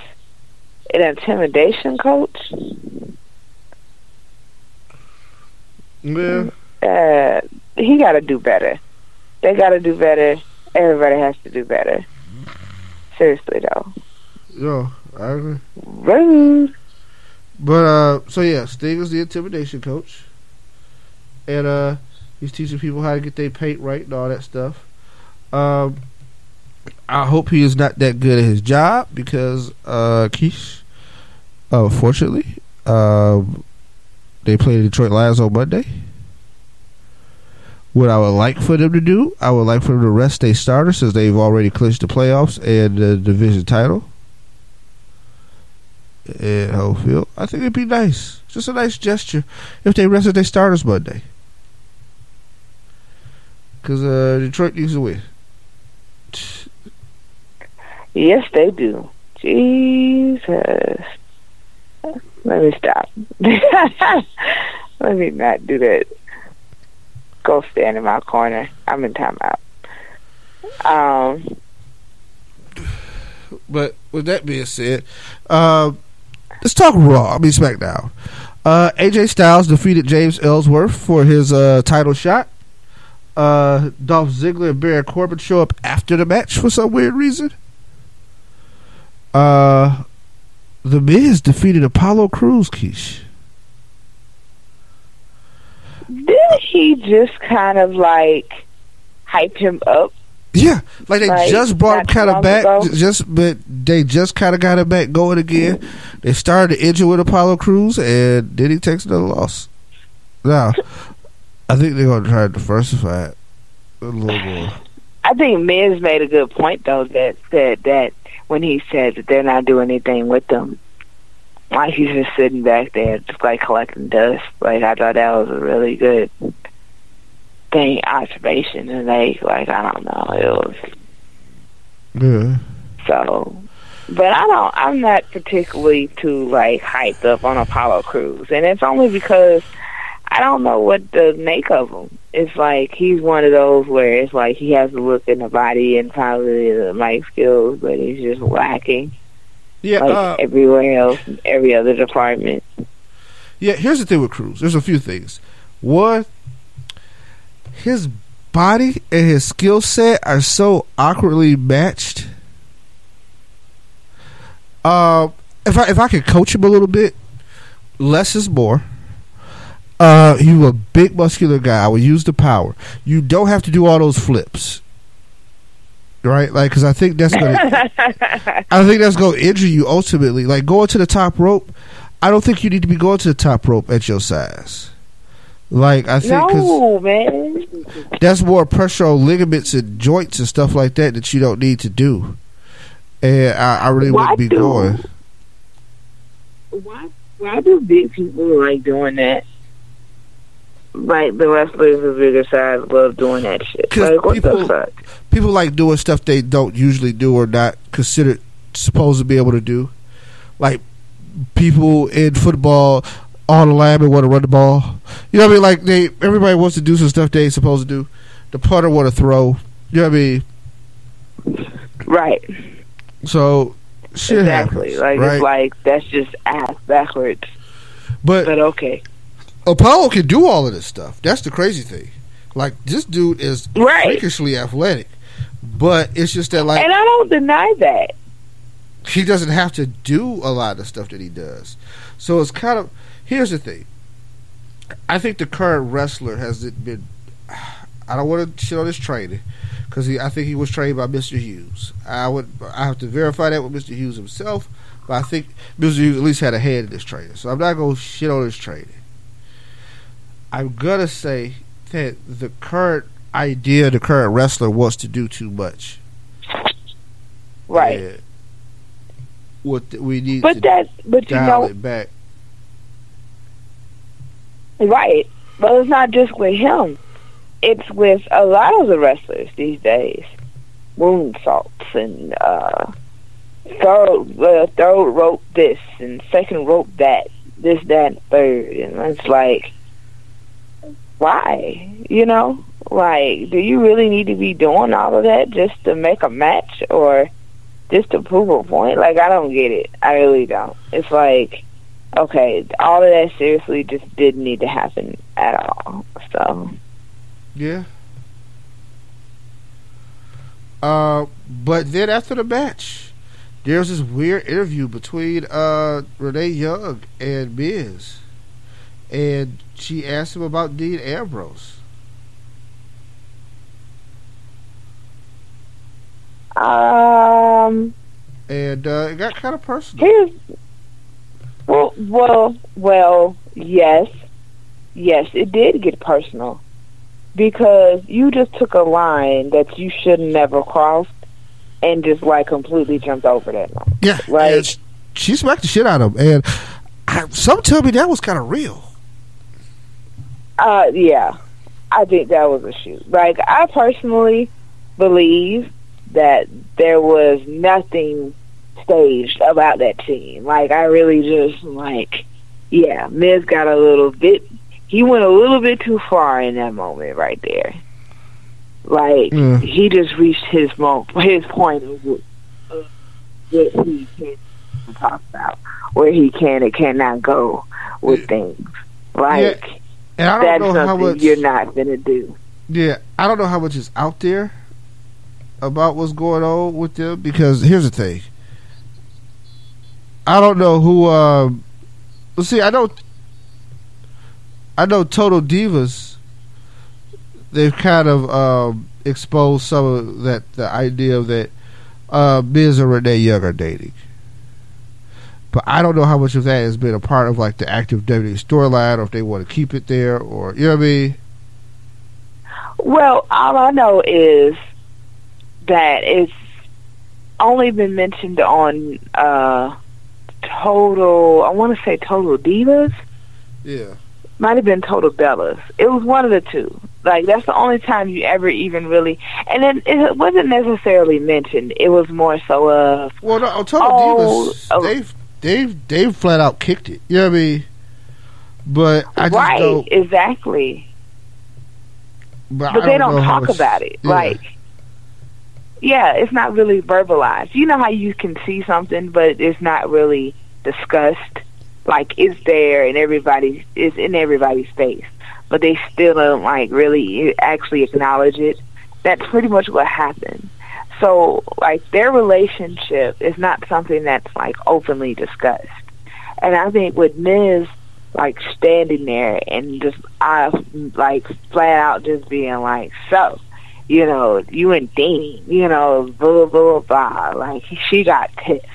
an intimidation coach. Yeah. He got to do better. They got to do better. Everybody has to do better. Seriously, though. Yeah, I agree. Rude. But, so yeah, Sting is the intimidation coach. And he's teaching people how to get their paint right and all that stuff. I hope he is not that good at his job because Keish, unfortunately, they play the Detroit Lions on Monday. What I would like for them to do, I would like for them to rest their starters since they've already clinched the playoffs and the division title. And home field. I think it'd be nice. Just a nice gesture if they rested their starters Monday. Because Detroit needs to win. Yes, they do. Jesus. Let me stop. Let me not do that. Go stand in my corner. I'm in timeout. But with that being said, let's talk Raw. SmackDown. AJ Styles defeated James Ellsworth for his title shot. Dolph Ziggler and Baron Corbin show up after the match for some weird reason. The Miz defeated Apollo Crews, Keish. Didn't he just kind of like hype him up? Yeah, like they just brought him kind of back, but they just kind of got him back going again. They started the engine with Apollo Crews, and then he takes another loss. Now, I think they're going to try to diversify it a little more. I think Miz made a good point though that said that when he said that they're not doing anything with them, like he's just sitting back there, just like collecting dust. Like I thought that was a really good observation, and like I don't know, it was so. But I'm not particularly too like hyped up on Apollo Crews, and it's only because I don't know what to make of him. It's like he's one of those where it's like he has the look in the body and probably the mic skills, but he's just lacking. Yeah, like everywhere else, every other department. Yeah, here's the thing with Crews. There's a few things. One, his body and his skill set are so awkwardly matched. If I could coach him a little bit, less is more. You a big muscular guy. I would use the power. You don't have to do all those flips, right? Like, because I think that's gonna injure you ultimately. Like going to the top rope, I don't think you need to be going to the top rope at your size. Like I think, no, man, that's more pressure on ligaments and joints and stuff like that you don't need to do. and I really wouldn't be going. Why do big people like doing that? Like the wrestlers of bigger size love doing that shit. Like, what the fuck? People like doing stuff they don't usually do or not considered supposed to be able to do. Like people in football on the line and want to run the ball. You know what I mean? Like everybody wants to do some stuff they ain't supposed to do. The punter want to throw. You know what I mean? Right. So shit exactly. happens, like right? It's like that's just ass backwards. But okay. Apollo can do all of this stuff. That's the crazy thing. Like this dude is freakishly athletic, but it's just that like, and I don't deny that he doesn't have to do a lot of the stuff that he does. So it's kind of, here's the thing. I think the current wrestler hasn't been. I don't want to shit on his training because I think he was trained by Mr. Hughes. I have to verify that with Mr. Hughes himself, but I think Mr. Hughes at least had a hand in this training. So I'm not gonna shit on his training. I'm gonna say that the current idea, the current wrestler wants to do too much. Right. And what we need but dial it back. Right. But it's not just with him. It's with a lot of the wrestlers these days. Moonsaults and third rope this and second rope that, this, that, and third. And it's like, why? You know? Like, do you really need to be doing all of that just to make a match or just to prove a point? Like, I don't get it. I really don't. It's like, okay, all of that seriously just didn't need to happen at all. So, yeah. But then after the match, there's this weird interview between Renee Young and Miz, and she asked him about Dean Ambrose. And it got kind of personal. Well, yes, it did get personal because you just took a line that you should never crossed and just like completely jumped over that line. Yeah, like she smacked the shit out of him, and some tell me that was kind of real. Yeah, I think that was a shoot. Like, I personally believe that there was nothing staged about that scene. Like, I really just, like, yeah, Miz got a little bit, he went a little bit too far in that moment right there. Like, he just reached his point of what he can talk about, where he can and cannot go with things. Like, yeah. And I don't know how much you're not gonna do. Yeah, I don't know how much is out there about what's going on with them, because here's the thing. I don't know who. Let's see. I know Total Divas. They've kind of exposed some of that, the idea that Miz and Renee Young are dating. But I don't know how much of that has been a part of like the active WWE storyline, or if they want to keep it there, or you know what I mean. Well, all I know is that it's only been mentioned on Total. I want to say Total Divas. Yeah, might have been Total Bellas. It was one of the two. Like, that's the only time you ever even really, and then it wasn't necessarily mentioned. It was more so of, well, no, Total Divas. They've flat out kicked it. You know what I mean? But I just don't. Exactly. But they don't talk about it. Yeah. Like, yeah, it's not really verbalized. You know how you can see something, but it's not really discussed. Like, it's there and it's in everybody's face, but they still don't like really actually acknowledge it. That's pretty much what happened. So, like, their relationship is not something that's, like, openly discussed. And I think with Miz, like, standing there and just, like, flat out just being like, so, you know, you and Dean, you know, blah, blah, blah. Like, she got pissed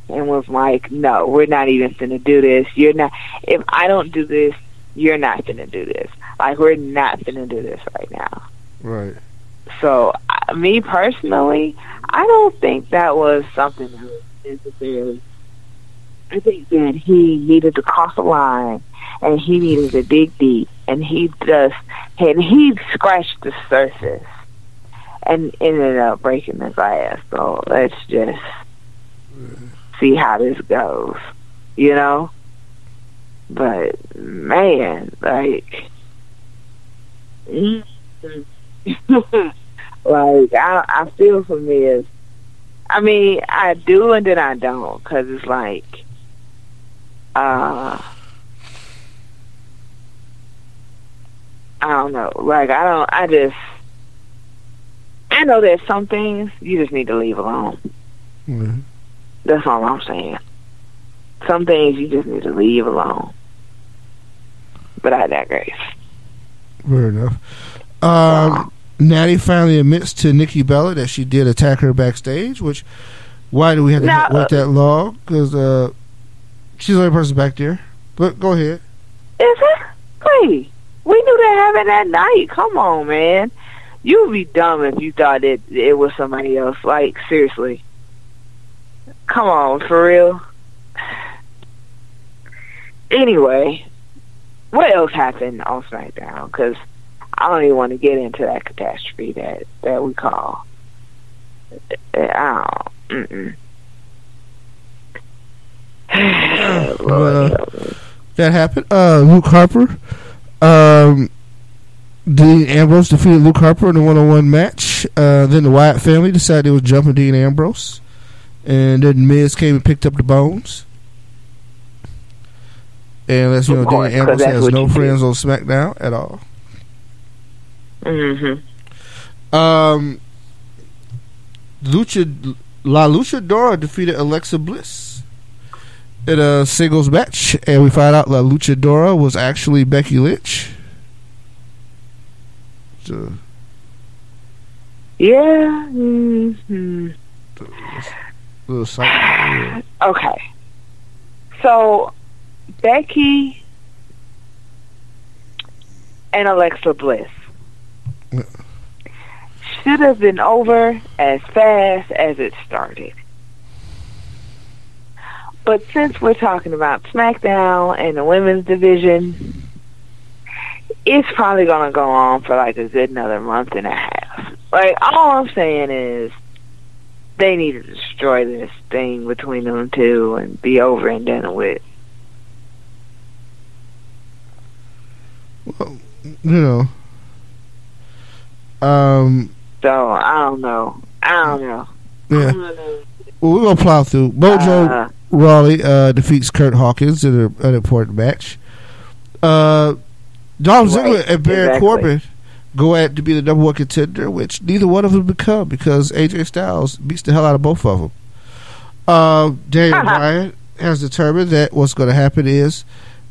and was like, no, we're not even finna do this. You're not, if I don't do this, you're not finna do this. Like, we're not finna do this right now. Right. So, me personally, I don't think that was something that was necessarily. I think that he needed to cross a line, and he needed to dig deep, and he scratched the surface, and ended up breaking the glass. So let's just see how this goes, you know. But man, like, like I feel for me I mean, I do and then I don't, because it's like, I don't know. Like, I know there's some things you just need to leave alone. Mm-hmm. That's all I'm saying. Some things you just need to leave alone. But I digress. Fair enough. Natty finally admits to Nikki Bella that she did attack her backstage, which, why do we have to wait that long? Because she's the only person back there. But go ahead. Is it? Hey, we knew that happened that night. Come on, man. You would be dumb if you thought it was somebody else. Like, seriously. Come on, for real. Anyway, what else happened on SmackDown? Because I don't even want to get into that catastrophe that we call. That happened. Luke Harper. Dean Ambrose defeated Luke Harper in a one-on-one match. Then the Wyatt family decided they was jumping Dean Ambrose. And then Miz came and picked up the bones. And let's Dean Ambrose has no friends on SmackDown at all. Mm-hmm. La Luchadora defeated Alexa Bliss in a singles match, and we find out La Luchadora was actually Becky Lynch. So, yeah. Mm-hmm. Okay. So Becky and Alexa Bliss should have been over as fast as it started. But since we're talking about SmackDown and the women's division, it's probably going to go on for like a good another month and a half. Like, all I'm saying is they need to destroy this thing between them two and be over and done with. Well, So I don't know. Yeah. Well, we're gonna plow through. Mojo Rawley defeats Kurt Hawkins in an important match. Dolph Ziggler and Baron Corbin go at to be the number one contender, which neither one of them become because AJ Styles beats the hell out of both of them. Daniel Bryan has determined that what's going to happen is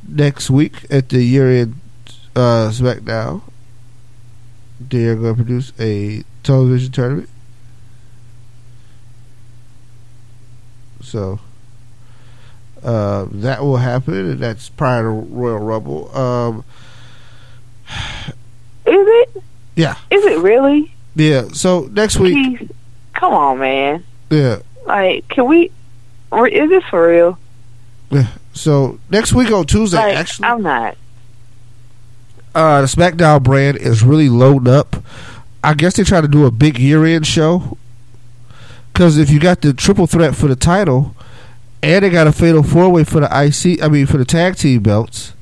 next week at the year-end SmackDown, they're going to produce a television tournament. So that will happen, and that's prior to Royal Rumble. Is it? Yeah. Is it really? Yeah. So next week. Jeez. Come on, man. Yeah. Like, can we? Is this for real? Yeah. So next week on Tuesday, like, actually, I'm not. The SmackDown brand is really loading up. I guess they try to do a big year-end show because if you got the triple threat for the title and they got a fatal four-way for the for the tag team belts.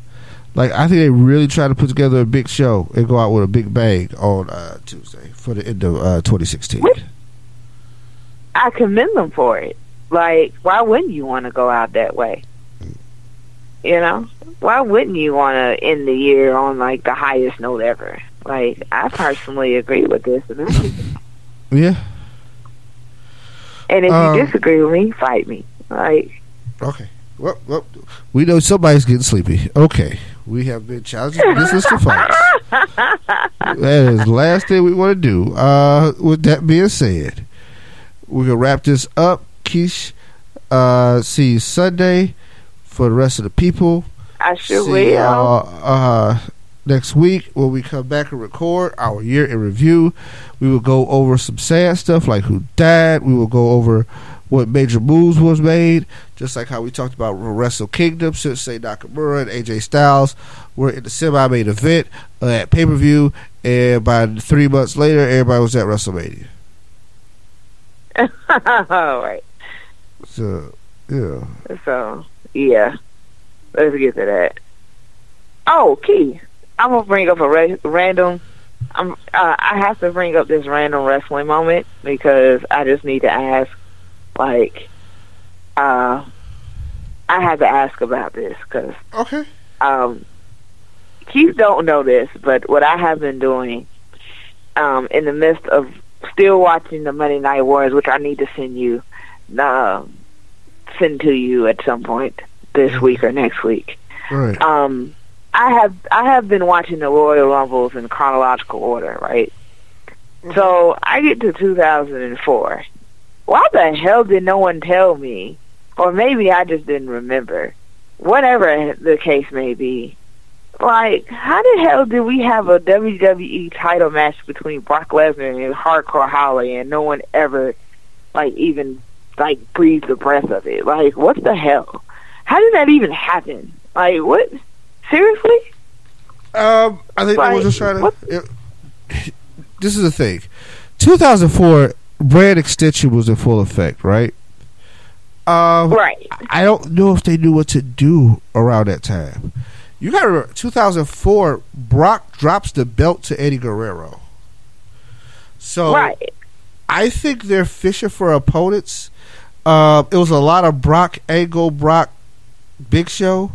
Like, I think they really try to put together a big show and go out with a big bang on Tuesday for the end of 2016. I commend them for it. Like, why wouldn't you want to go out that way? You know? Why wouldn't you want to end the year on, like, the highest note ever? Like, I personally agree with this. Yeah. And if you disagree with me, fight me. Like. Okay. Well, we know somebody's getting sleepy. Okay. We have been challenging this list of fights. That is the last thing we want to do. With that being said, we're going to wrap this up. Keish, see you Sunday for the rest of the people. I sure will. Next week, when we come back and record our year in review, we will go over some sad stuff like who died. We will go over what major moves was made, just like how we talked about Wrestle Kingdom, Shinsuke Nakamura and AJ Styles were in the semi-main event at pay-per-view, and by 3 months later, everybody was at WrestleMania. All right. So, yeah. Let's get to that. Oh, Key, I'm going to bring up a random... I have to bring up this random wrestling moment because I just need to ask, like, I had to ask about this because... Okay. Keith don't know this, but what I have been doing in the midst of still watching the Monday Night Wars, which I need to send to you at some point this week or next week. Right. I have been watching the Royal Rumbles in chronological order, right? So I get to 2004. Why the hell did no one tell me? Or maybe I just didn't remember. Whatever the case may be. Like, how the hell did we have a WWE title match between Brock Lesnar and Hardcore Holly and no one ever, like, even, like, breathed a breath of it? Like, what the hell? How did that even happen? Like, what? Seriously? I think I was just trying to... This is the thing. 2004, brand extension was in full effect, right? Right. I don't know if they knew what to do around that time. You got to remember, 2004, Brock drops the belt to Eddie Guerrero. So, right. I think they're fishing for opponents. It was a lot of Brock, Angle, Brock, Big Show.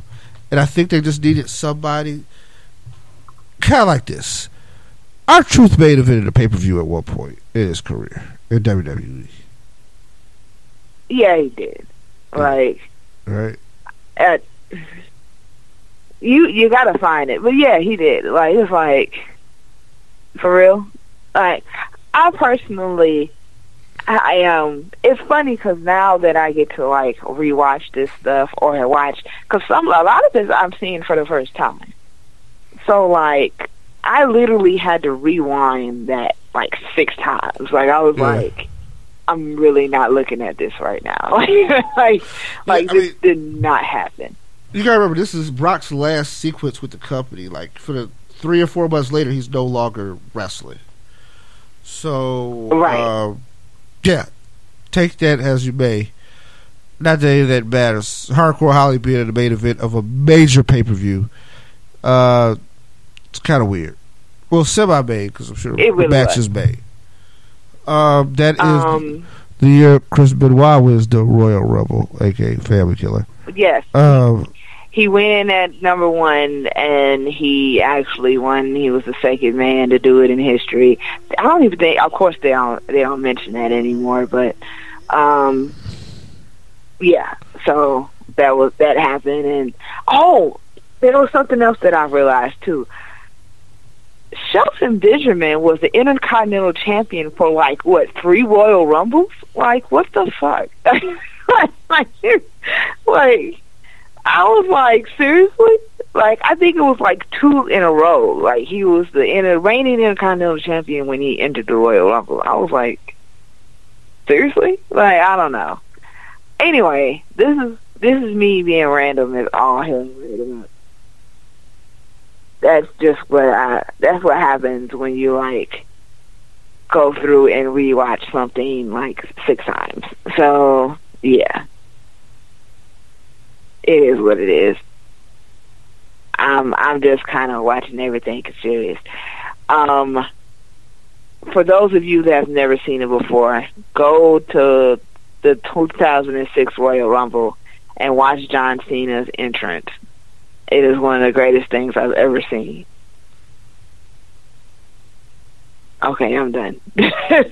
And I think they just needed somebody kind of like this. R-Truth main evented a pay-per-view at one point in his career in WWE. Yeah, he did. Like, right. You gotta find it, but yeah, he did. Like, it's like, for real. Like, I personally, it's funny because now that I get to like rewatch this stuff or watch, because a lot of this I'm seeing for the first time. So like, I literally had to rewind that like 6 times. Like, I was like, I'm really not looking at this right now. This did not happen. You gotta remember, this is Brock's last sequence with the company. Like, for the 3 or 4 months later, he's no longer wrestling. So, right. Yeah, take that as you may. Not that any of that matters. Hardcore Holly being in the main event of a major pay-per-view, it's kind of weird. Well, semi-main, because I'm sure the match is made. That is the year Chris Benoit was the Royal Rumble, a.k.a. Family Killer. Yes. He went in at number 1, and he actually won. He was the second man to do it in history. I don't even think, of course, they don't mention that anymore. But yeah. So that happened, and there was something else that I realized too. Shelton Benjamin was the Intercontinental Champion for 3 Royal Rumbles? Like, what the fuck? I was like, seriously? Like, I think it was 2 in a row. Like, he was the reigning Intercontinental Champion when he entered the Royal Rumble. I was like, seriously? Like, I don't know. Anyway, this is me being random as all hell. That's just that's what happens when you go through and rewatch something 6 times. So yeah, it is what it is. I'm just kind of watching everything serious. For those of you that have never seen it before, go to the 2006 Royal Rumble and watch John Cena's entrance. It is one of the greatest things I've ever seen. Okay, I'm done. I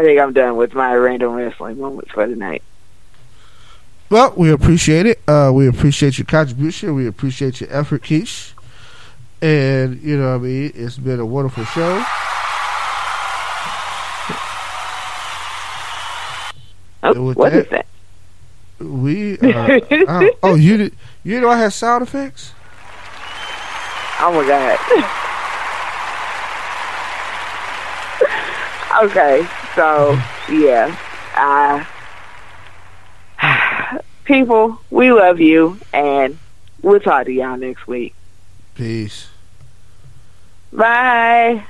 think I'm done with my random wrestling moments for the night. Well, we appreciate it. We appreciate your contribution. We appreciate your effort, Keish. And, you know what I mean, it's been a wonderful show. What is that? We you know I have sound effects? Oh, my God. Okay, so, yeah. People, we love you, and we'll talk to y'all next week. Peace. Bye.